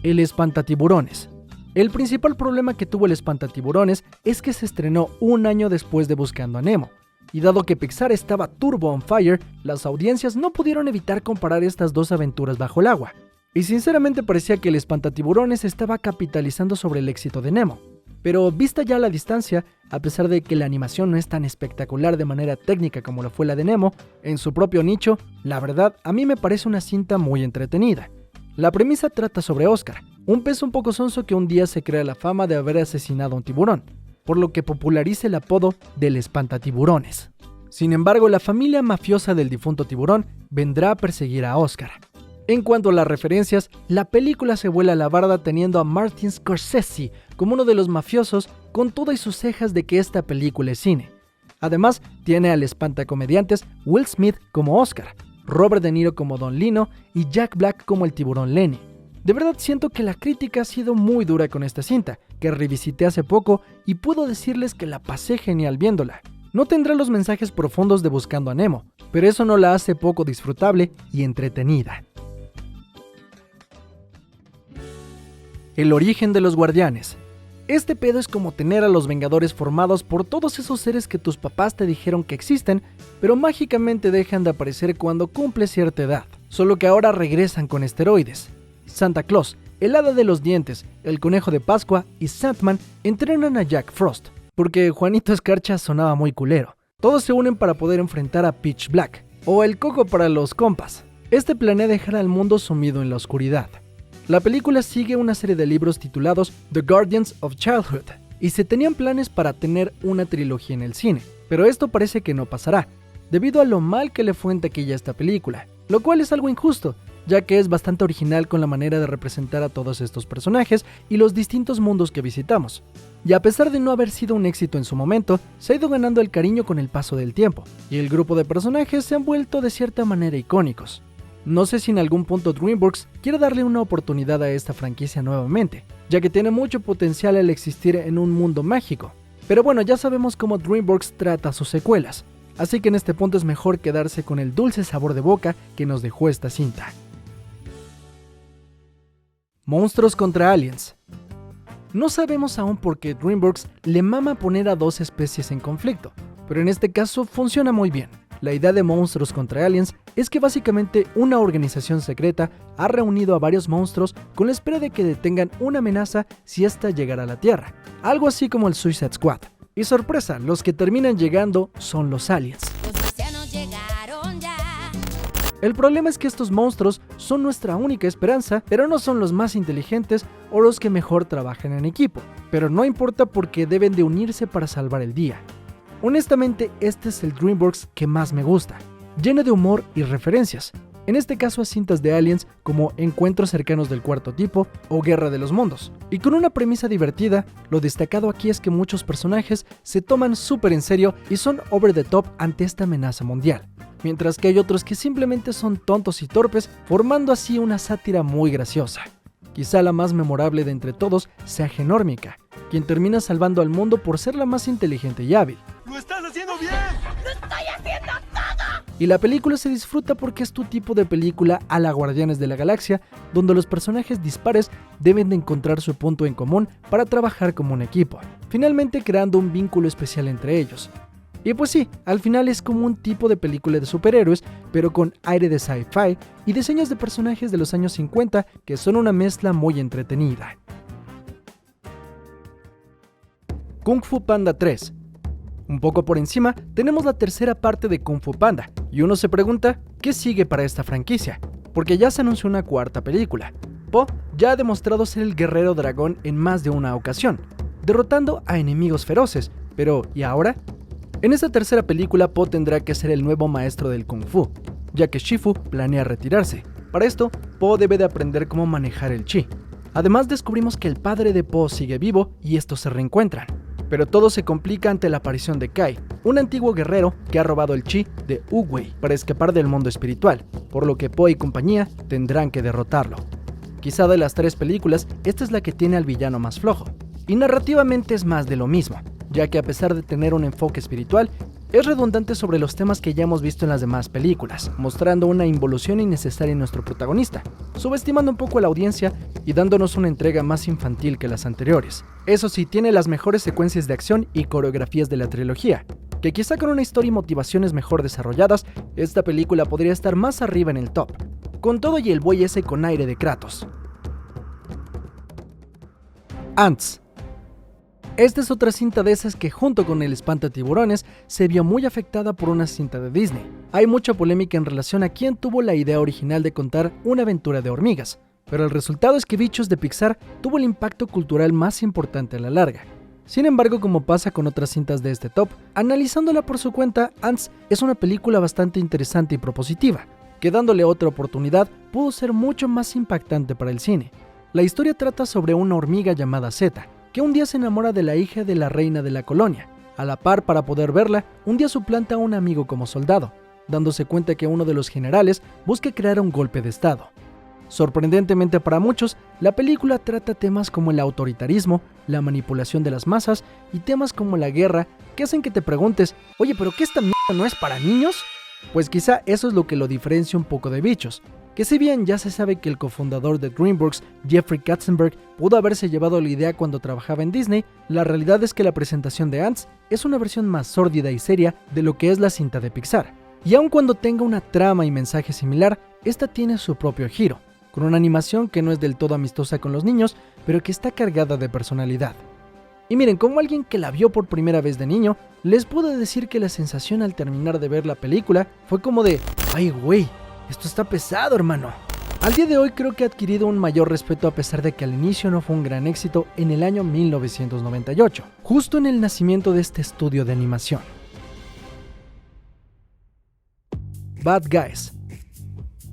El espantatiburones. El principal problema que tuvo el espantatiburones es que se estrenó un año después de Buscando a Nemo, y dado que Pixar estaba turbo on fire, las audiencias no pudieron evitar comparar estas dos aventuras bajo el agua, y sinceramente parecía que el espantatiburones estaba capitalizando sobre el éxito de Nemo. Pero vista ya la distancia, a pesar de que la animación no es tan espectacular de manera técnica como lo fue la de Nemo, en su propio nicho, la verdad a mí me parece una cinta muy entretenida. La premisa trata sobre Oscar, un pez un poco sonso que un día se crea la fama de haber asesinado a un tiburón, por lo que populariza el apodo del espantatiburones. Sin embargo, la familia mafiosa del difunto tiburón vendrá a perseguir a Oscar. En cuanto a las referencias, la película se vuela la barda teniendo a Martin Scorsese como uno de los mafiosos, con todo y sus cejas de que esta película es cine. Además, tiene al espantacomediantes Will Smith como Oscar, Robert De Niro como Don Lino y Jack Black como el tiburón Lenny. De verdad siento que la crítica ha sido muy dura con esta cinta, que revisité hace poco y puedo decirles que la pasé genial viéndola. No tendrá los mensajes profundos de Buscando a Nemo, pero eso no la hace poco disfrutable y entretenida. El origen de los guardianes. Este pedo es como tener a los Vengadores formados por todos esos seres que tus papás te dijeron que existen, pero mágicamente dejan de aparecer cuando cumple cierta edad, solo que ahora regresan con esteroides. Santa Claus, el hada de los dientes, el conejo de Pascua y Sandman entrenan a Jack Frost, porque Juanito Escarcha sonaba muy culero. Todos se unen para poder enfrentar a Pitch Black, o el Coco para los compas. Este planea dejar al mundo sumido en la oscuridad. La película sigue una serie de libros titulados The Guardians of Childhood, y se tenían planes para tener una trilogía en el cine, pero esto parece que no pasará, debido a lo mal que le fue en taquilla a esta película, lo cual es algo injusto, ya que es bastante original con la manera de representar a todos estos personajes y los distintos mundos que visitamos. Y a pesar de no haber sido un éxito en su momento, se ha ido ganando el cariño con el paso del tiempo, y el grupo de personajes se han vuelto de cierta manera icónicos. No sé si en algún punto DreamWorks quiere darle una oportunidad a esta franquicia nuevamente, ya que tiene mucho potencial al existir en un mundo mágico. Pero bueno, ya sabemos cómo DreamWorks trata sus secuelas, así que en este punto es mejor quedarse con el dulce sabor de boca que nos dejó esta cinta. Monstruos contra aliens. No sabemos aún por qué DreamWorks le mama poner a dos especies en conflicto, pero en este caso funciona muy bien. La idea de Monstruos contra Aliens es que básicamente una organización secreta ha reunido a varios monstruos con la espera de que detengan una amenaza si ésta llegara a la Tierra, algo así como el Suicide Squad. Y sorpresa, los que terminan llegando son los aliens. Los marcianos llegaron ya. El problema es que estos monstruos son nuestra única esperanza, pero no son los más inteligentes o los que mejor trabajan en equipo. Pero no importa porque deben de unirse para salvar el día. Honestamente, este es el DreamWorks que más me gusta, lleno de humor y referencias, en este caso a cintas de aliens como Encuentros cercanos del cuarto tipo o Guerra de los mundos. Y con una premisa divertida, lo destacado aquí es que muchos personajes se toman súper en serio y son over the top ante esta amenaza mundial, mientras que hay otros que simplemente son tontos y torpes, formando así una sátira muy graciosa. Quizá la más memorable de entre todos sea Genórmica, quien termina salvando al mundo por ser la más inteligente y hábil. ¡Lo estás haciendo bien! ¡Lo estoy haciendo todo! Y la película se disfruta porque es tu tipo de película a la Guardianes de la Galaxia, donde los personajes dispares deben de encontrar su punto en común para trabajar como un equipo, finalmente creando un vínculo especial entre ellos. Y pues sí, al final es como un tipo de película de superhéroes, pero con aire de sci-fi y diseños de personajes de los años 50 que son una mezcla muy entretenida. Kung Fu Panda 3. Un poco por encima, tenemos la tercera parte de Kung Fu Panda, y uno se pregunta, ¿qué sigue para esta franquicia? Porque ya se anunció una cuarta película. Po ya ha demostrado ser el guerrero dragón en más de una ocasión, derrotando a enemigos feroces, pero ¿y ahora? En esta tercera película, Po tendrá que ser el nuevo maestro del Kung Fu, ya que Shifu planea retirarse. Para esto, Po debe de aprender cómo manejar el chi. Además, descubrimos que el padre de Po sigue vivo y estos se reencuentran. Pero todo se complica ante la aparición de Kai, un antiguo guerrero que ha robado el chi de Wu-Wei para escapar del mundo espiritual, por lo que Po y compañía tendrán que derrotarlo. Quizá de las tres películas, esta es la que tiene al villano más flojo, y narrativamente es más de lo mismo, ya que a pesar de tener un enfoque espiritual, es redundante sobre los temas que ya hemos visto en las demás películas, mostrando una involución innecesaria en nuestro protagonista, subestimando un poco a la audiencia y dándonos una entrega más infantil que las anteriores. Eso sí, tiene las mejores secuencias de acción y coreografías de la trilogía, que quizá con una historia y motivaciones mejor desarrolladas, esta película podría estar más arriba en el top, con todo y el buey ese con aire de Kratos. Ants. Esta es otra cinta de esas que junto con El Espantatiburones se vio muy afectada por una cinta de Disney. Hay mucha polémica en relación a quién tuvo la idea original de contar una aventura de hormigas, pero el resultado es que Bichos de Pixar tuvo el impacto cultural más importante a la larga. Sin embargo, como pasa con otras cintas de este top, analizándola por su cuenta, Ants es una película bastante interesante y propositiva, que dándole otra oportunidad pudo ser mucho más impactante para el cine. La historia trata sobre una hormiga llamada Zeta, que un día se enamora de la hija de la reina de la colonia. A la par, para poder verla, un día suplanta a un amigo como soldado, dándose cuenta que uno de los generales busca crear un golpe de estado. Sorprendentemente para muchos, la película trata temas como el autoritarismo, la manipulación de las masas y temas como la guerra que hacen que te preguntes, oye, ¿pero qué esta mierda no es para niños? Pues quizá eso es lo que lo diferencia un poco de Bichos, que si bien ya se sabe que el cofundador de DreamWorks, Jeffrey Katzenberg, pudo haberse llevado la idea cuando trabajaba en Disney, la realidad es que la presentación de Ants es una versión más sórdida y seria de lo que es la cinta de Pixar. Y aun cuando tenga una trama y mensaje similar, esta tiene su propio giro, con una animación que no es del todo amistosa con los niños, pero que está cargada de personalidad. Y miren, como alguien que la vio por primera vez de niño, les puedo decir que la sensación al terminar de ver la película fue como de, ¡ay güey! Esto está pesado, hermano. Al día de hoy creo que ha adquirido un mayor respeto a pesar de que al inicio no fue un gran éxito en el año 1998, justo en el nacimiento de este estudio de animación. Bad Guys.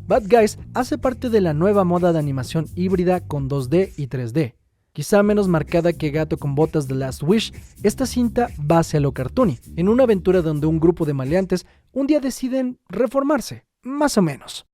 Bad Guys hace parte de la nueva moda de animación híbrida con 2D y 3D. Quizá menos marcada que Gato con Botas de Last Wish, esta cinta va hacia lo cartoony, en una aventura donde un grupo de maleantes un día deciden reformarse. Más o menos.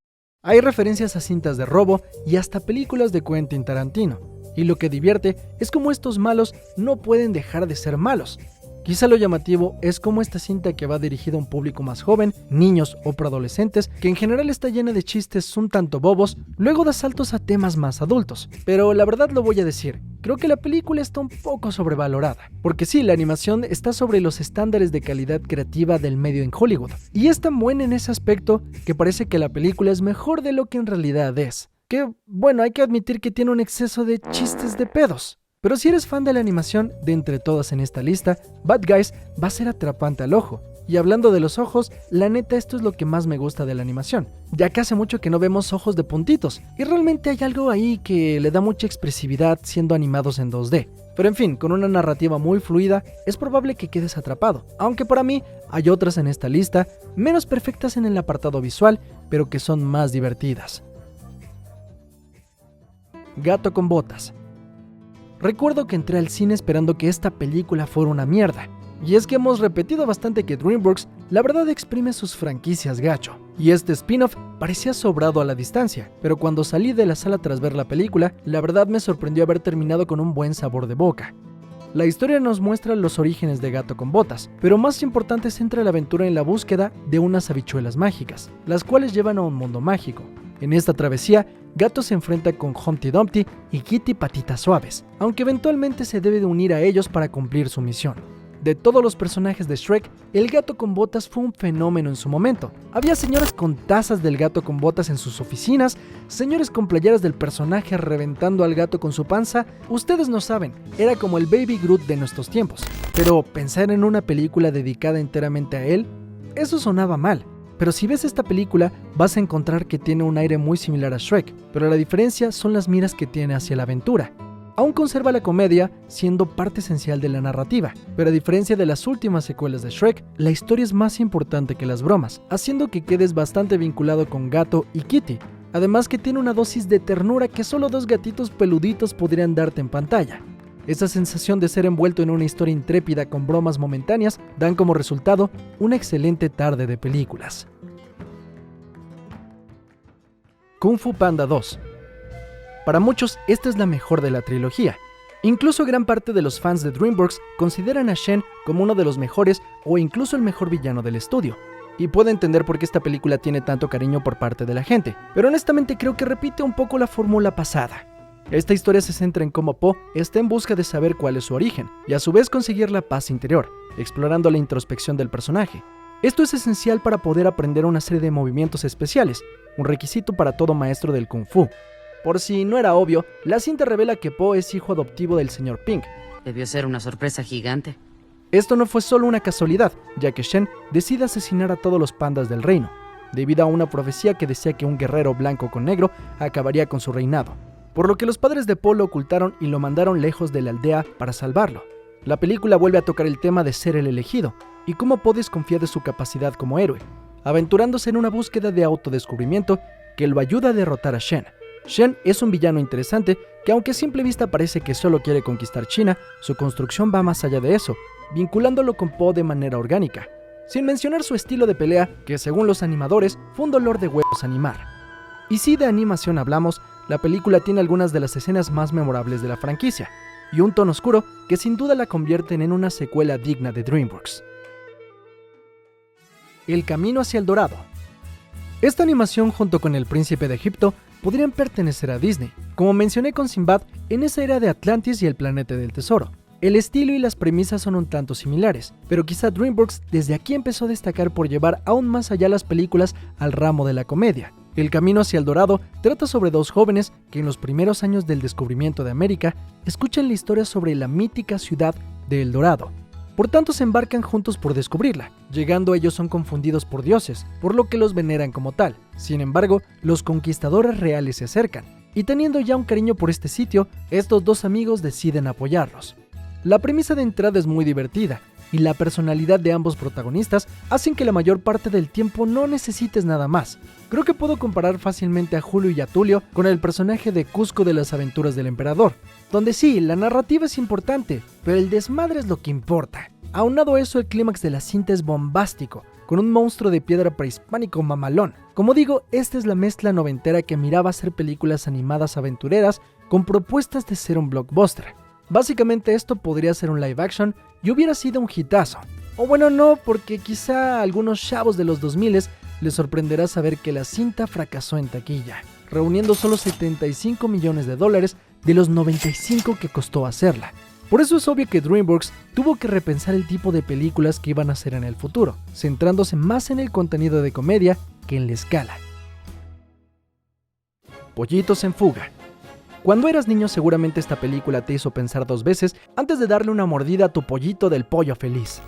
Hay referencias a cintas de robo y hasta películas de Quentin Tarantino, y lo que divierte es cómo estos malos no pueden dejar de ser malos. Quizá lo llamativo es cómo esta cinta, que va dirigida a un público más joven, niños o preadolescentes, que en general está llena de chistes un tanto bobos, luego da saltos a temas más adultos. Pero la verdad lo voy a decir, creo que la película está un poco sobrevalorada, porque sí, la animación está sobre los estándares de calidad creativa del medio en Hollywood, y es tan buena en ese aspecto que parece que la película es mejor de lo que en realidad es. Que, bueno, hay que admitir que tiene un exceso de chistes de pedos. Pero si eres fan de la animación, de entre todas en esta lista, Bad Guys va a ser atrapante al ojo. Y hablando de los ojos, la neta esto es lo que más me gusta de la animación, ya que hace mucho que no vemos ojos de puntitos, y realmente hay algo ahí que le da mucha expresividad siendo animados en 2D. Pero en fin, con una narrativa muy fluida, es probable que quedes atrapado, aunque para mí hay otras en esta lista, menos perfectas en el apartado visual, pero que son más divertidas. Gato con Botas. Recuerdo que entré al cine esperando que esta película fuera una mierda, y es que hemos repetido bastante que DreamWorks la verdad exprime sus franquicias gacho, y este spin-off parecía sobrado a la distancia, pero cuando salí de la sala tras ver la película, la verdad me sorprendió haber terminado con un buen sabor de boca. La historia nos muestra los orígenes de Gato con Botas, pero más importante centra la aventura en la búsqueda de unas habichuelas mágicas, las cuales llevan a un mundo mágico. En esta travesía, Gato se enfrenta con Humpty Dumpty y Kitty Patitas Suaves, aunque eventualmente se debe de unir a ellos para cumplir su misión. De todos los personajes de Shrek, el Gato con Botas fue un fenómeno en su momento. Había señoras con tazas del Gato con Botas en sus oficinas, señores con playeras del personaje reventando al gato con su panza. Ustedes no saben, era como el Baby Groot de nuestros tiempos. Pero pensar en una película dedicada enteramente a él, eso sonaba mal. Pero si ves esta película, vas a encontrar que tiene un aire muy similar a Shrek, pero la diferencia son las miras que tiene hacia la aventura. Aún conserva la comedia, siendo parte esencial de la narrativa, pero a diferencia de las últimas secuelas de Shrek, la historia es más importante que las bromas, haciendo que quedes bastante vinculado con Gato y Kitty. Además que tiene una dosis de ternura que solo dos gatitos peluditos podrían darte en pantalla. Esa sensación de ser envuelto en una historia intrépida con bromas momentáneas dan como resultado una excelente tarde de películas. Kung Fu Panda 2. Para muchos, esta es la mejor de la trilogía. Incluso gran parte de los fans de DreamWorks consideran a Shen como uno de los mejores o incluso el mejor villano del estudio. Y puedo entender por qué esta película tiene tanto cariño por parte de la gente, pero honestamente creo que repite un poco la fórmula pasada. Esta historia se centra en cómo Po está en busca de saber cuál es su origen, y a su vez conseguir la paz interior, explorando la introspección del personaje. Esto es esencial para poder aprender una serie de movimientos especiales, un requisito para todo maestro del Kung Fu. Por si no era obvio, la cinta revela que Po es hijo adoptivo del Sr. Pink. Debió ser una sorpresa gigante. Esto no fue solo una casualidad, ya que Shen decide asesinar a todos los pandas del reino, debido a una profecía que decía que un guerrero blanco con negro acabaría con su reinado, por lo que los padres de Po lo ocultaron y lo mandaron lejos de la aldea para salvarlo. La película vuelve a tocar el tema de ser el elegido, y cómo Po desconfía de su capacidad como héroe, aventurándose en una búsqueda de autodescubrimiento que lo ayuda a derrotar a Shen. Shen es un villano interesante que, aunque a simple vista parece que solo quiere conquistar China, su construcción va más allá de eso, vinculándolo con Po de manera orgánica, sin mencionar su estilo de pelea, que según los animadores fue un dolor de huevos animar. Y si de animación hablamos, la película tiene algunas de las escenas más memorables de la franquicia, y un tono oscuro que sin duda la convierten en una secuela digna de DreamWorks. El camino hacia el dorado. Esta animación junto con El Príncipe de Egipto podrían pertenecer a Disney. Como mencioné con Sinbad, en esa era de Atlantis y el planeta del tesoro. El estilo y las premisas son un tanto similares, pero quizá DreamWorks desde aquí empezó a destacar por llevar aún más allá las películas al ramo de la comedia. El camino hacia el dorado trata sobre dos jóvenes que en los primeros años del descubrimiento de América escuchan la historia sobre la mítica ciudad de El Dorado. Por tanto se embarcan juntos por descubrirla. Llegando ellos son confundidos por dioses, por lo que los veneran como tal. Sin embargo, los conquistadores reales se acercan, y teniendo ya un cariño por este sitio, estos dos amigos deciden apoyarlos. La premisa de entrada es muy divertida, y la personalidad de ambos protagonistas hacen que la mayor parte del tiempo no necesites nada más. Creo que puedo comparar fácilmente a Julio y a Tulio con el personaje de Cusco de las aventuras del emperador, donde sí, la narrativa es importante, pero el desmadre es lo que importa. Aunado a eso, el clímax de la cinta es bombástico, con un monstruo de piedra prehispánico mamalón. Como digo, esta es la mezcla noventera que miraba hacer películas animadas aventureras con propuestas de ser un blockbuster. Básicamente esto podría ser un live action y hubiera sido un hitazo. O bueno, no, porque quizá a algunos chavos de los 2000 les sorprenderá saber que la cinta fracasó en taquilla, reuniendo solo $75 millones de los 95 que costó hacerla. Por eso es obvio que DreamWorks tuvo que repensar el tipo de películas que iban a hacer en el futuro, centrándose más en el contenido de comedia que en la escala. Pollitos en fuga. Cuando eras niño seguramente esta película te hizo pensar dos veces antes de darle una mordida a tu pollito del pollo feliz.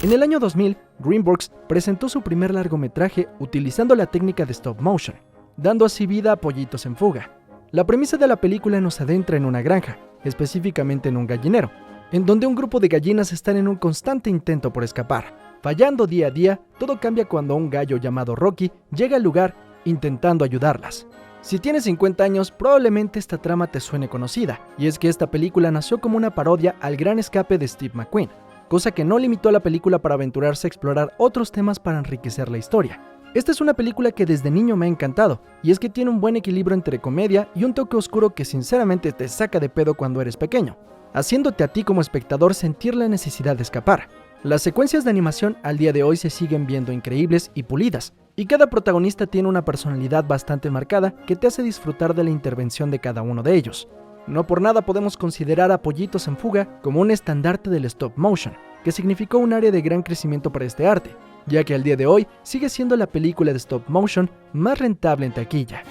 En el año 2000, DreamWorks presentó su primer largometraje utilizando la técnica de stop motion, dando así vida a Pollitos en fuga. La premisa de la película nos adentra en una granja, específicamente en un gallinero, en donde un grupo de gallinas están en un constante intento por escapar. Fallando día a día, todo cambia cuando un gallo llamado Rocky llega al lugar intentando ayudarlas. Si tienes 50 años, probablemente esta trama te suene conocida, y es que esta película nació como una parodia al gran escape de Steve McQueen, cosa que no limitó a la película para aventurarse a explorar otros temas para enriquecer la historia. Esta es una película que desde niño me ha encantado, y es que tiene un buen equilibrio entre comedia y un toque oscuro que sinceramente te saca de pedo cuando eres pequeño. haciéndote a ti como espectador sentir la necesidad de escapar. Las secuencias de animación al día de hoy se siguen viendo increíbles y pulidas, y cada protagonista tiene una personalidad bastante marcada que te hace disfrutar de la intervención de cada uno de ellos. No por nada podemos considerar a Pollitos en Fuga como un estandarte del stop motion, que significó un área de gran crecimiento para este arte, ya que al día de hoy sigue siendo la película de stop motion más rentable en taquilla.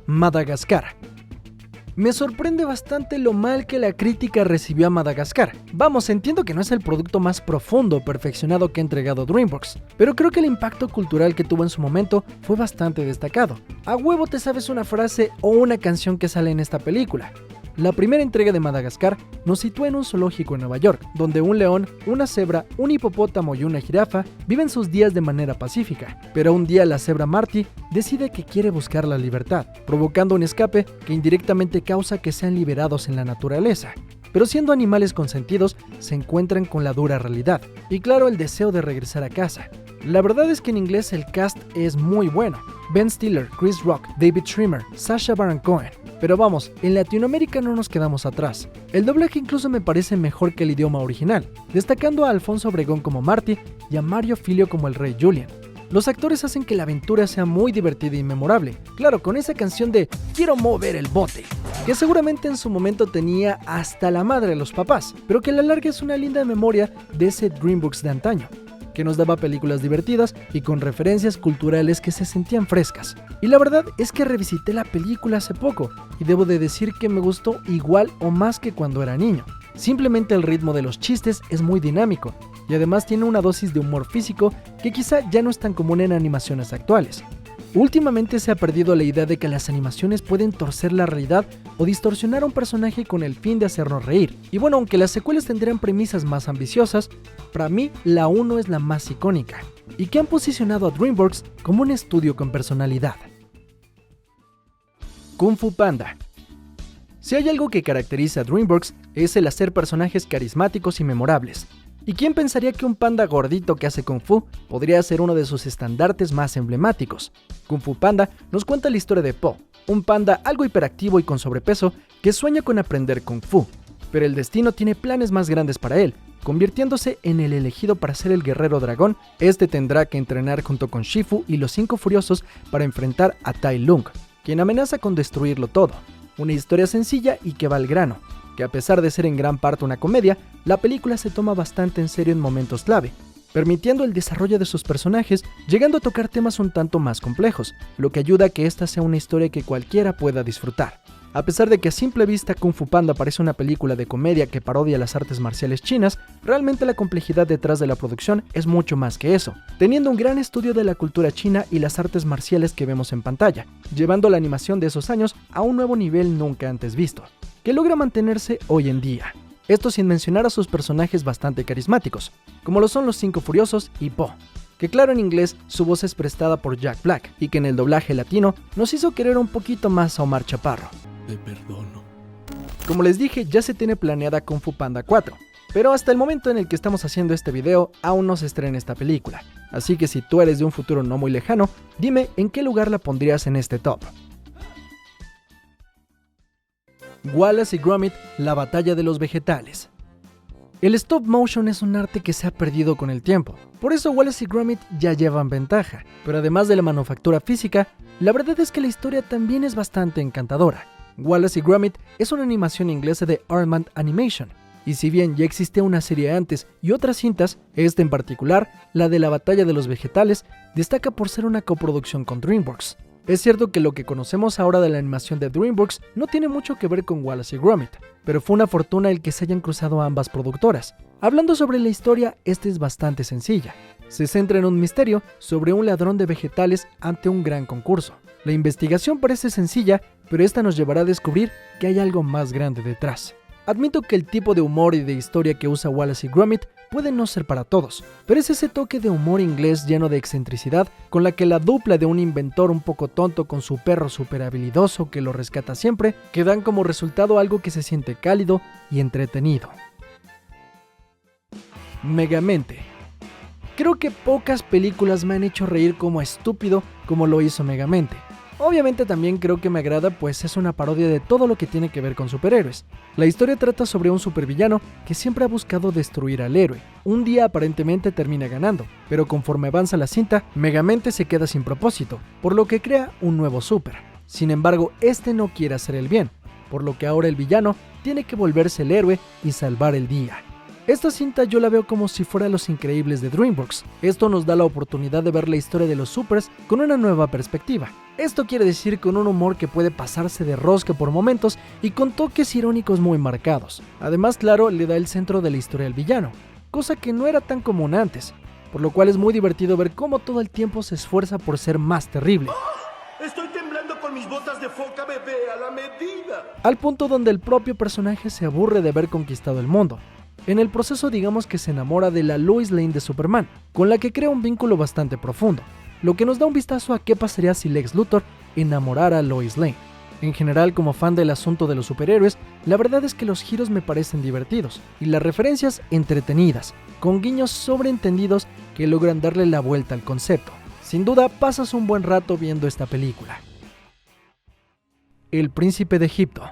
Madagascar. Me sorprende bastante lo mal que la crítica recibió a Madagascar. Vamos, entiendo que no es el producto más profundo o perfeccionado que ha entregado DreamWorks, pero creo que el impacto cultural que tuvo en su momento fue bastante destacado. A huevo te sabes una frase o una canción que sale en esta película. La primera entrega de Madagascar nos sitúa en un zoológico en Nueva York, donde un león, una cebra, un hipopótamo y una jirafa viven sus días de manera pacífica, pero un día la cebra Marty decide que quiere buscar la libertad, provocando un escape que indirectamente causa que sean liberados en la naturaleza. Pero siendo animales consentidos, se encuentran con la dura realidad, y claro, el deseo de regresar a casa. La verdad es que en inglés el cast es muy bueno. Ben Stiller, Chris Rock, David Schwimmer, Sacha Baron Cohen. Pero vamos, en Latinoamérica no nos quedamos atrás. El doblaje incluso me parece mejor que el idioma original, destacando a Alfonso Obregón como Marty y a Mario Filio como el Rey Julian. Los actores hacen que la aventura sea muy divertida y memorable, claro, con esa canción de "Quiero mover el bote", que seguramente en su momento tenía hasta la madre a los papás, pero que a la larga es una linda memoria de ese DreamWorks de antaño, que nos daba películas divertidas y con referencias culturales que se sentían frescas. Y la verdad es que revisité la película hace poco y debo de decir que me gustó igual o más que cuando era niño. Simplemente el ritmo de los chistes es muy dinámico y además tiene una dosis de humor físico que quizá ya no es tan común en animaciones actuales. Últimamente se ha perdido la idea de que las animaciones pueden torcer la realidad o distorsionar a un personaje con el fin de hacernos reír. Y bueno, aunque las secuelas tendrían premisas más ambiciosas, para mí la 1 es la más icónica, y que han posicionado a DreamWorks como un estudio con personalidad. Kung Fu Panda. Si hay algo que caracteriza a DreamWorks es el hacer personajes carismáticos y memorables. ¿Y quién pensaría que un panda gordito que hace Kung Fu podría ser uno de sus estandartes más emblemáticos? Kung Fu Panda nos cuenta la historia de Po, un panda algo hiperactivo y con sobrepeso que sueña con aprender Kung Fu, pero el destino tiene planes más grandes para él. Convirtiéndose en el elegido para ser el guerrero dragón, este tendrá que entrenar junto con Shifu y los 5 furiosos para enfrentar a Tai Lung, quien amenaza con destruirlo todo. Una historia sencilla y que va al grano, que a pesar de ser en gran parte una comedia, la película se toma bastante en serio en momentos clave, permitiendo el desarrollo de sus personajes, llegando a tocar temas un tanto más complejos, lo que ayuda a que esta sea una historia que cualquiera pueda disfrutar. A pesar de que a simple vista Kung Fu Panda parece una película de comedia que parodia las artes marciales chinas, realmente la complejidad detrás de la producción es mucho más que eso, teniendo un gran estudio de la cultura china y las artes marciales que vemos en pantalla, llevando la animación de esos años a un nuevo nivel nunca antes visto, que logra mantenerse hoy en día. Esto sin mencionar a sus personajes bastante carismáticos, como lo son los 5 furiosos y Po, que claro en inglés su voz es prestada por Jack Black y que en el doblaje latino nos hizo querer un poquito más a Omar Chaparro. Te perdono. Como les dije, ya se tiene planeada Kung Fu Panda 4, pero hasta el momento en el que estamos haciendo este video aún no se estrena esta película, así que si tú eres de un futuro no muy lejano, dime en qué lugar la pondrías en este top. Wallace y Gromit, la batalla de los vegetales. El stop motion es un arte que se ha perdido con el tiempo, por eso Wallace y Gromit ya llevan ventaja, pero además de la manufactura física, la verdad es que la historia también es bastante encantadora. Wallace y Gromit es una animación inglesa de Aardman Animation, y si bien ya existía una serie antes y otras cintas, esta en particular, la de la batalla de los vegetales, destaca por ser una coproducción con DreamWorks. Es cierto que lo que conocemos ahora de la animación de DreamWorks no tiene mucho que ver con Wallace y Gromit, pero fue una fortuna el que se hayan cruzado ambas productoras. Hablando sobre la historia, esta es bastante sencilla. Se centra en un misterio sobre un ladrón de vegetales ante un gran concurso. La investigación parece sencilla, pero esta nos llevará a descubrir que hay algo más grande detrás. Admito que el tipo de humor y de historia que usa Wallace y Gromit puede no ser para todos, pero es ese toque de humor inglés lleno de excentricidad con la que la dupla de un inventor un poco tonto con su perro súper habilidoso que lo rescata siempre, que dan como resultado algo que se siente cálido y entretenido. Megamente. Creo que pocas películas me han hecho reír como estúpido como lo hizo Megamente. Obviamente también creo que me agrada, pues es una parodia de todo lo que tiene que ver con superhéroes. La historia trata sobre un supervillano que siempre ha buscado destruir al héroe. Un día aparentemente termina ganando, pero conforme avanza la cinta, Megamente se queda sin propósito, por lo que crea un nuevo super. Sin embargo, este no quiere hacer el bien, por lo que ahora el villano tiene que volverse el héroe y salvar el día. Esta cinta yo la veo como si fuera Los Increíbles de DreamWorks. Esto nos da la oportunidad de ver la historia de los supers con una nueva perspectiva. Esto quiere decir con un humor que puede pasarse de rosca por momentos y con toques irónicos muy marcados. Además, claro, le da el centro de la historia al villano, cosa que no era tan común antes, por lo cual es muy divertido ver cómo todo el tiempo se esfuerza por ser más terrible. Estoy temblando con mis botas de foca bebé a la medida. Al punto donde el propio personaje se aburre de haber conquistado el mundo. En el proceso digamos que se enamora de la Lois Lane de Superman, con la que crea un vínculo bastante profundo, lo que nos da un vistazo a qué pasaría si Lex Luthor enamorara a Lois Lane. En general, como fan del asunto de los superhéroes, la verdad es que los giros me parecen divertidos y las referencias entretenidas, con guiños sobreentendidos que logran darle la vuelta al concepto. Sin duda, pasas un buen rato viendo esta película. El Príncipe de Egipto.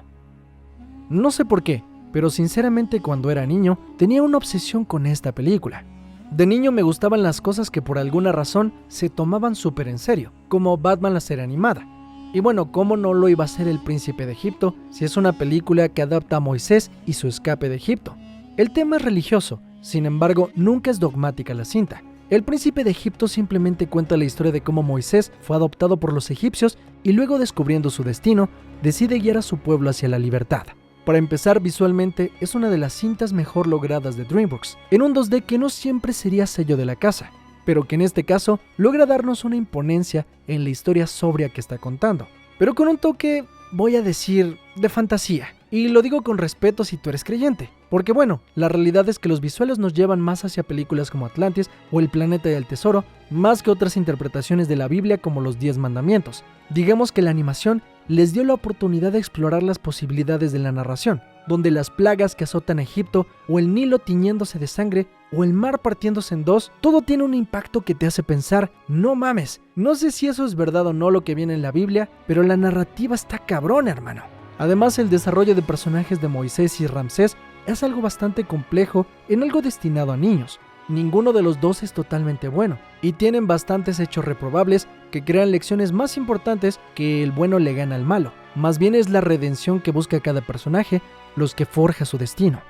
No sé por qué, pero sinceramente cuando era niño tenía una obsesión con esta película. De niño me gustaban las cosas que por alguna razón se tomaban súper en serio, como Batman la serie animada. Y bueno, ¿cómo no lo iba a ser El Príncipe de Egipto si es una película que adapta a Moisés y su escape de Egipto? El tema es religioso, sin embargo nunca es dogmática la cinta. El Príncipe de Egipto simplemente cuenta la historia de cómo Moisés fue adoptado por los egipcios y luego, descubriendo su destino, decide guiar a su pueblo hacia la libertad. Para empezar, visualmente es una de las cintas mejor logradas de DreamWorks, en un 2D que no siempre sería sello de la casa, pero que en este caso logra darnos una imponencia en la historia sobria que está contando, pero con un toque, voy a decir, de fantasía. Y lo digo con respeto si tú eres creyente, porque bueno, la realidad es que los visuales nos llevan más hacia películas como Atlantis o El Planeta del Tesoro, más que otras interpretaciones de la Biblia como los 10 mandamientos. Digamos que la animación les dio la oportunidad de explorar las posibilidades de la narración, donde las plagas que azotan a Egipto, o el Nilo tiñéndose de sangre, o el mar partiéndose en dos, todo tiene un impacto que te hace pensar, no mames, no sé si eso es verdad o no lo que viene en la Biblia, pero la narrativa está cabrona, hermano. Además, el desarrollo de personajes de Moisés y Ramsés es algo bastante complejo en algo destinado a niños. Ninguno de los dos es totalmente bueno, y tienen bastantes hechos reprobables que crean lecciones más importantes que el bueno le gana al malo. Más bien es la redención que busca cada personaje los que forja su destino.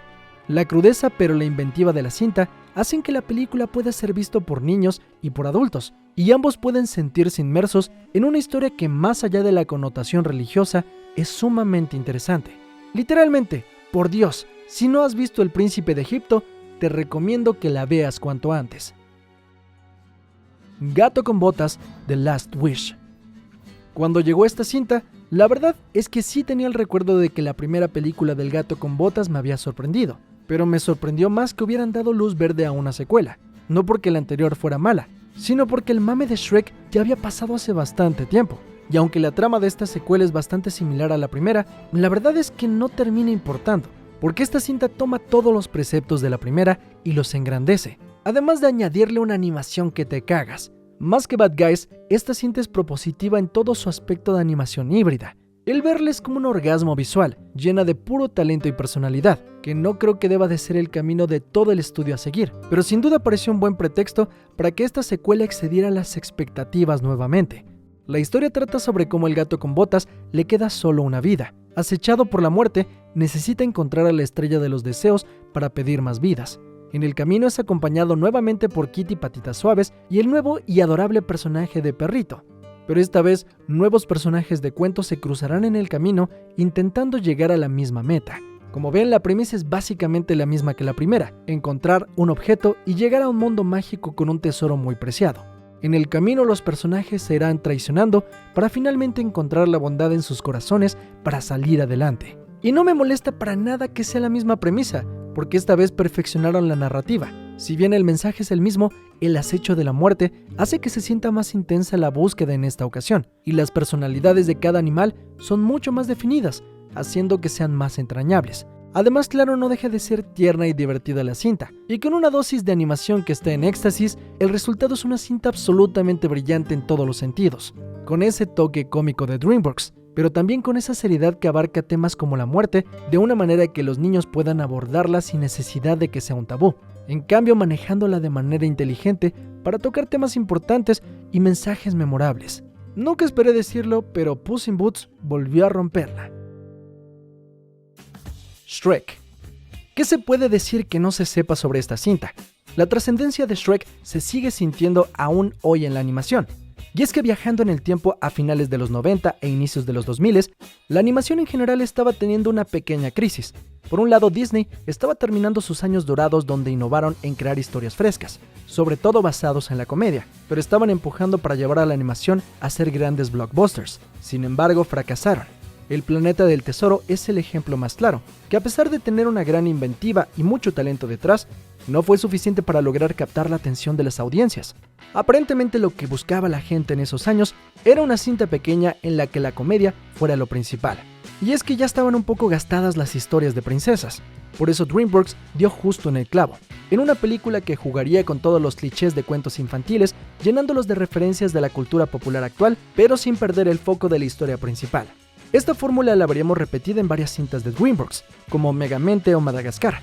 La crudeza pero la inventiva de la cinta hacen que la película pueda ser visto por niños y por adultos, y ambos pueden sentirse inmersos en una historia que, más allá de la connotación religiosa, es sumamente interesante. Literalmente, por Dios, si no has visto El Príncipe de Egipto, te recomiendo que la veas cuanto antes. Gato con botas, The Last Wish. Cuando llegó esta cinta, la verdad es que sí tenía el recuerdo de que la primera película del Gato con Botas me había sorprendido, pero me sorprendió más que hubieran dado luz verde a una secuela, no porque la anterior fuera mala, sino porque el mame de Shrek ya había pasado hace bastante tiempo. Y aunque la trama de esta secuela es bastante similar a la primera, la verdad es que no termina importando, porque esta cinta toma todos los preceptos de la primera y los engrandece, además de añadirle una animación que te cagas. Más que Bad Guys, esta cinta es propositiva en todo su aspecto de animación híbrida. El verla es como un orgasmo visual, llena de puro talento y personalidad, que no creo que deba de ser el camino de todo el estudio a seguir, pero sin duda pareció un buen pretexto para que esta secuela excediera las expectativas nuevamente. La historia trata sobre cómo el gato con botas le queda solo una vida. Acechado por la muerte, necesita encontrar a la estrella de los deseos para pedir más vidas. En el camino es acompañado nuevamente por Kitty Patitas Suaves y el nuevo y adorable personaje de Perrito. Pero esta vez, nuevos personajes de cuentos se cruzarán en el camino intentando llegar a la misma meta. Como ven, la premisa es básicamente la misma que la primera: encontrar un objeto y llegar a un mundo mágico con un tesoro muy preciado. En el camino los personajes se irán traicionando para finalmente encontrar la bondad en sus corazones para salir adelante. Y no me molesta para nada que sea la misma premisa, porque esta vez perfeccionaron la narrativa. Si bien el mensaje es el mismo, el acecho de la muerte hace que se sienta más intensa la búsqueda en esta ocasión, y las personalidades de cada animal son mucho más definidas, haciendo que sean más entrañables. Además, claro, no deja de ser tierna y divertida la cinta, y con una dosis de animación que está en éxtasis, el resultado es una cinta absolutamente brillante en todos los sentidos, con ese toque cómico de DreamWorks, pero también con esa seriedad que abarca temas como la muerte de una manera que los niños puedan abordarla sin necesidad de que sea un tabú, en cambio manejándola de manera inteligente para tocar temas importantes y mensajes memorables. Nunca esperé decirlo, pero Puss in Boots volvió a romperla. Shrek. ¿Qué se puede decir que no se sepa sobre esta cinta? La trascendencia de Shrek se sigue sintiendo aún hoy en la animación. Y es que viajando en el tiempo a finales de los 90 e inicios de los 2000, la animación en general estaba teniendo una pequeña crisis. Por un lado, Disney estaba terminando sus años dorados donde innovaron en crear historias frescas, sobre todo basados en la comedia, pero estaban empujando para llevar a la animación a ser grandes blockbusters. Sin embargo, fracasaron. El Planeta del Tesoro es el ejemplo más claro, que a pesar de tener una gran inventiva y mucho talento detrás, no fue suficiente para lograr captar la atención de las audiencias. Aparentemente lo que buscaba la gente en esos años era una cinta pequeña en la que la comedia fuera lo principal. Y es que ya estaban un poco gastadas las historias de princesas. Por eso DreamWorks dio justo en el clavo, en una película que jugaría con todos los clichés de cuentos infantiles, llenándolos de referencias de la cultura popular actual, pero sin perder el foco de la historia principal. Esta fórmula la veríamos repetida en varias cintas de DreamWorks, como Megamente o Madagascar.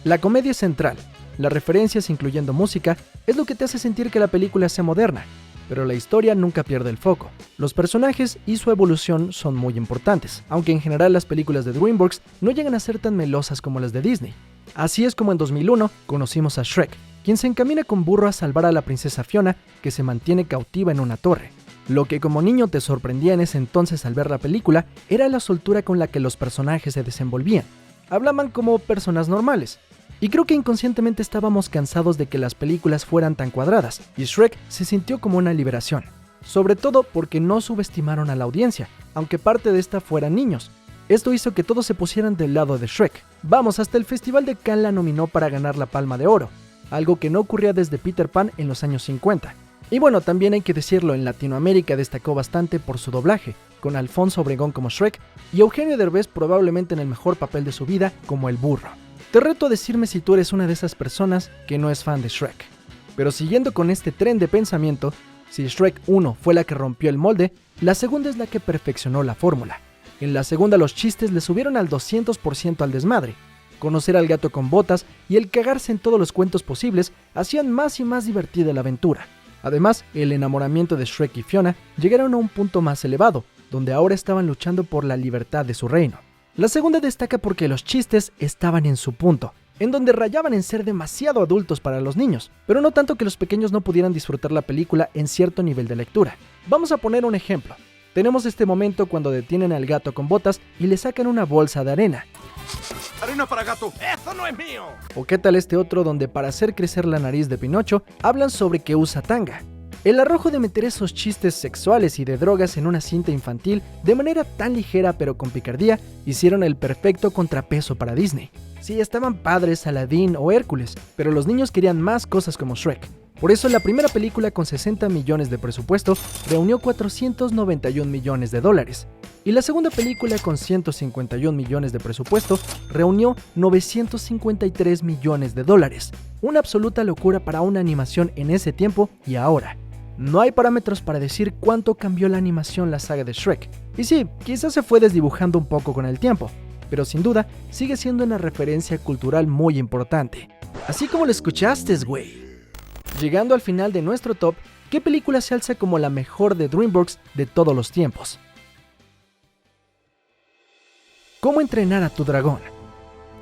La comedia es central, las referencias incluyendo música es lo que te hace sentir que la película sea moderna, pero la historia nunca pierde el foco. Los personajes y su evolución son muy importantes, aunque en general las películas de DreamWorks no llegan a ser tan melosas como las de Disney. Así es como en 2001 conocimos a Shrek, quien se encamina con burro a salvar a la princesa Fiona, que se mantiene cautiva en una torre. Lo que como niño te sorprendía en ese entonces al ver la película era la soltura con la que los personajes se desenvolvían. Hablaban como personas normales. Y creo que inconscientemente estábamos cansados de que las películas fueran tan cuadradas, y Shrek se sintió como una liberación. Sobre todo porque no subestimaron a la audiencia, aunque parte de esta fueran niños. Esto hizo que todos se pusieran del lado de Shrek. Vamos, hasta el Festival de Cannes la nominó para ganar la Palma de Oro, algo que no ocurría desde Peter Pan en los años 50. Y bueno, también hay que decirlo, en Latinoamérica destacó bastante por su doblaje, con Alfonso Obregón como Shrek y Eugenio Derbez probablemente en el mejor papel de su vida como el burro. Te reto a decirme si tú eres una de esas personas que no es fan de Shrek. Pero siguiendo con este tren de pensamiento, si Shrek 1 fue la que rompió el molde, la segunda es la que perfeccionó la fórmula. En la segunda los chistes le subieron al 200% al desmadre. Conocer al gato con botas y el cagarse en todos los cuentos posibles hacían más y más divertida la aventura. Además, el enamoramiento de Shrek y Fiona llegaron a un punto más elevado, donde ahora estaban luchando por la libertad de su reino. La segunda destaca porque los chistes estaban en su punto, en donde rayaban en ser demasiado adultos para los niños, pero no tanto que los pequeños no pudieran disfrutar la película en cierto nivel de lectura. Vamos a poner un ejemplo. Tenemos este momento cuando detienen al gato con botas y le sacan una bolsa de arena. ¡Arena para gato! ¡Eso no es mío! ¿O qué tal este otro donde para hacer crecer la nariz de Pinocho hablan sobre que usa tanga? El arrojo de meter esos chistes sexuales y de drogas en una cinta infantil de manera tan ligera pero con picardía hicieron el perfecto contrapeso para Disney. Sí, estaban padres Aladdin o Hércules, pero los niños querían más cosas como Shrek. Por eso la primera película con 60 millones de presupuesto reunió 491 millones de dólares. Y la segunda película con 151 millones de presupuesto reunió 953 millones de dólares. Una absoluta locura para una animación en ese tiempo y ahora. No hay parámetros para decir cuánto cambió la animación la saga de Shrek. Y sí, quizás se fue desdibujando un poco con el tiempo, pero sin duda sigue siendo una referencia cultural muy importante. Así como lo escuchaste, güey. Llegando al final de nuestro top, ¿qué película se alza como la mejor de DreamWorks de todos los tiempos? ¿Cómo entrenar a tu dragón?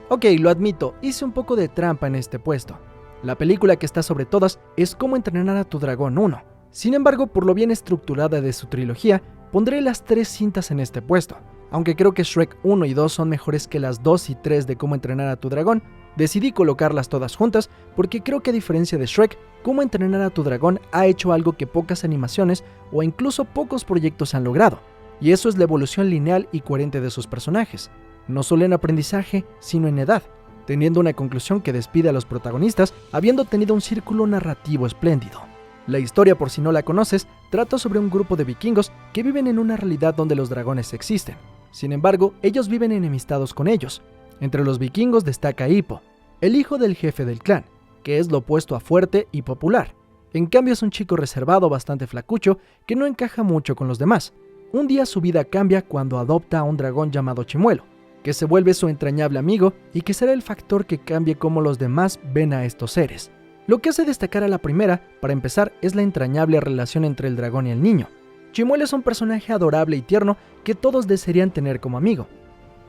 Ok, lo admito, hice un poco de trampa en este puesto. La película que está sobre todas es Cómo entrenar a tu dragón 1. Sin embargo, por lo bien estructurada de su trilogía, pondré las 3 cintas en este puesto. Aunque creo que Shrek 1 y 2 son mejores que las 2 y 3 de Cómo entrenar a tu dragón, decidí colocarlas todas juntas porque creo que a diferencia de Shrek, Cómo entrenar a tu dragón ha hecho algo que pocas animaciones o incluso pocos proyectos han logrado. Y eso es la evolución lineal y coherente de sus personajes, no solo en aprendizaje, sino en edad, teniendo una conclusión que despide a los protagonistas habiendo tenido un círculo narrativo espléndido. La historia, por si no la conoces, trata sobre un grupo de vikingos que viven en una realidad donde los dragones existen. Sin embargo, ellos viven enemistados con ellos. Entre los vikingos destaca Hippo, el hijo del jefe del clan, que es lo opuesto a fuerte y popular. En cambio es un chico reservado, bastante flacucho, que no encaja mucho con los demás. Un día su vida cambia cuando adopta a un dragón llamado Chimuelo, que se vuelve su entrañable amigo y que será el factor que cambie cómo los demás ven a estos seres. Lo que hace destacar a la primera, para empezar, es la entrañable relación entre el dragón y el niño. Chimuelo es un personaje adorable y tierno que todos desearían tener como amigo.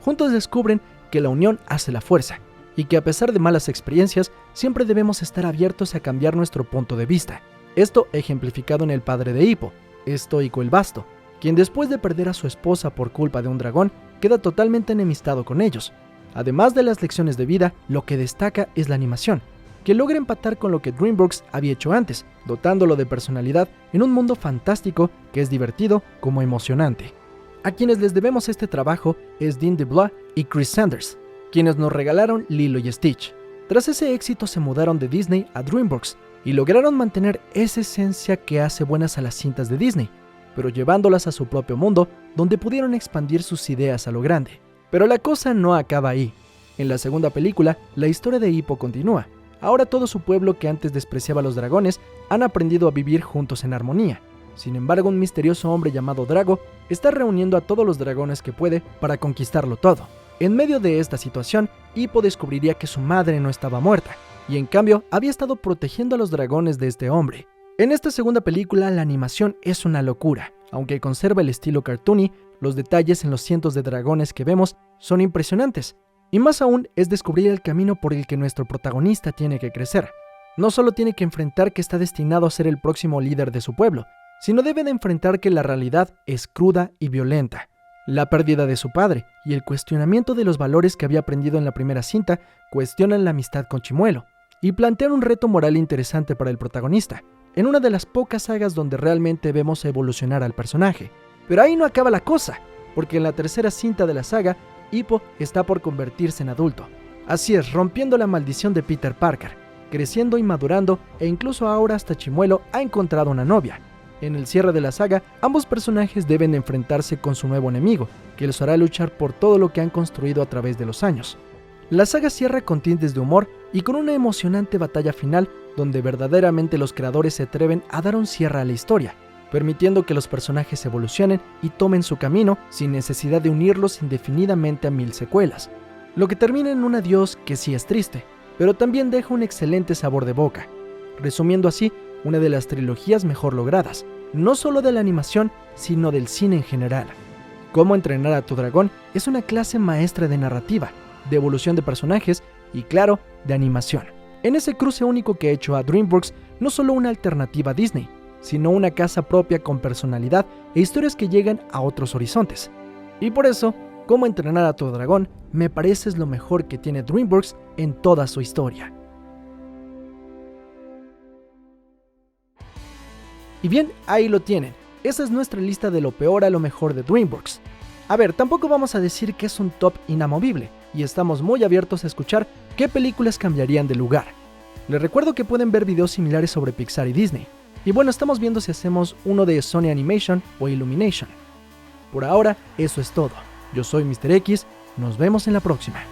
Juntos descubren que la unión hace la fuerza, y que a pesar de malas experiencias, siempre debemos estar abiertos a cambiar nuestro punto de vista. Esto ejemplificado en el padre de Hippo, estoico el Basto, quien después de perder a su esposa por culpa de un dragón, queda totalmente enemistado con ellos. Además de las lecciones de vida, lo que destaca es la animación, que logra empatar con lo que DreamWorks había hecho antes, dotándolo de personalidad en un mundo fantástico que es divertido como emocionante. A quienes les debemos este trabajo es Dean DeBlois y Chris Sanders, quienes nos regalaron Lilo y Stitch. Tras ese éxito se mudaron de Disney a DreamWorks y lograron mantener esa esencia que hace buenas a las cintas de Disney, pero llevándolas a su propio mundo, donde pudieron expandir sus ideas a lo grande. Pero la cosa no acaba ahí. En la segunda película, la historia de Hippo continúa. Ahora todo su pueblo, que antes despreciaba a los dragones, han aprendido a vivir juntos en armonía. Sin embargo, un misterioso hombre llamado Drago está reuniendo a todos los dragones que puede para conquistarlo todo. En medio de esta situación, Hippo descubriría que su madre no estaba muerta, y en cambio había estado protegiendo a los dragones de este hombre. En esta segunda película la animación es una locura, aunque conserva el estilo cartoony, los detalles en los cientos de dragones que vemos son impresionantes, y más aún es descubrir el camino por el que nuestro protagonista tiene que crecer. No solo tiene que enfrentar que está destinado a ser el próximo líder de su pueblo, sino debe de enfrentar que la realidad es cruda y violenta. La pérdida de su padre y el cuestionamiento de los valores que había aprendido en la primera cinta cuestionan la amistad con Chimuelo y plantean un reto moral interesante para el protagonista, en una de las pocas sagas donde realmente vemos evolucionar al personaje. Pero ahí no acaba la cosa, porque en la tercera cinta de la saga, Hippo está por convertirse en adulto. Así es, rompiendo la maldición de Peter Parker, creciendo y madurando, e incluso ahora hasta Chimuelo ha encontrado una novia. En el cierre de la saga, ambos personajes deben enfrentarse con su nuevo enemigo, que los hará luchar por todo lo que han construido a través de los años. La saga cierra con tintes de humor y con una emocionante batalla final donde verdaderamente los creadores se atreven a dar un cierre a la historia, permitiendo que los personajes evolucionen y tomen su camino sin necesidad de unirlos indefinidamente a 1000 secuelas, lo que termina en un adiós que sí es triste, pero también deja un excelente sabor de boca, resumiendo así una de las trilogías mejor logradas, no solo de la animación, sino del cine en general. Cómo entrenar a tu dragón es una clase maestra de narrativa, de evolución de personajes y, claro, de animación. En ese cruce único que ha hecho a DreamWorks no solo una alternativa a Disney, sino una casa propia con personalidad e historias que llegan a otros horizontes. Y por eso, Cómo entrenar a tu dragón me parece es lo mejor que tiene DreamWorks en toda su historia. Y bien, ahí lo tienen. Esa es nuestra lista de lo peor a lo mejor de DreamWorks. A ver, tampoco vamos a decir que es un top inamovible, y estamos muy abiertos a escuchar qué películas cambiarían de lugar. Les recuerdo que pueden ver videos similares sobre Pixar y Disney. Y bueno, estamos viendo si hacemos uno de Sony Animation o Illumination. Por ahora, eso es todo. Yo soy Mr. X, nos vemos en la próxima.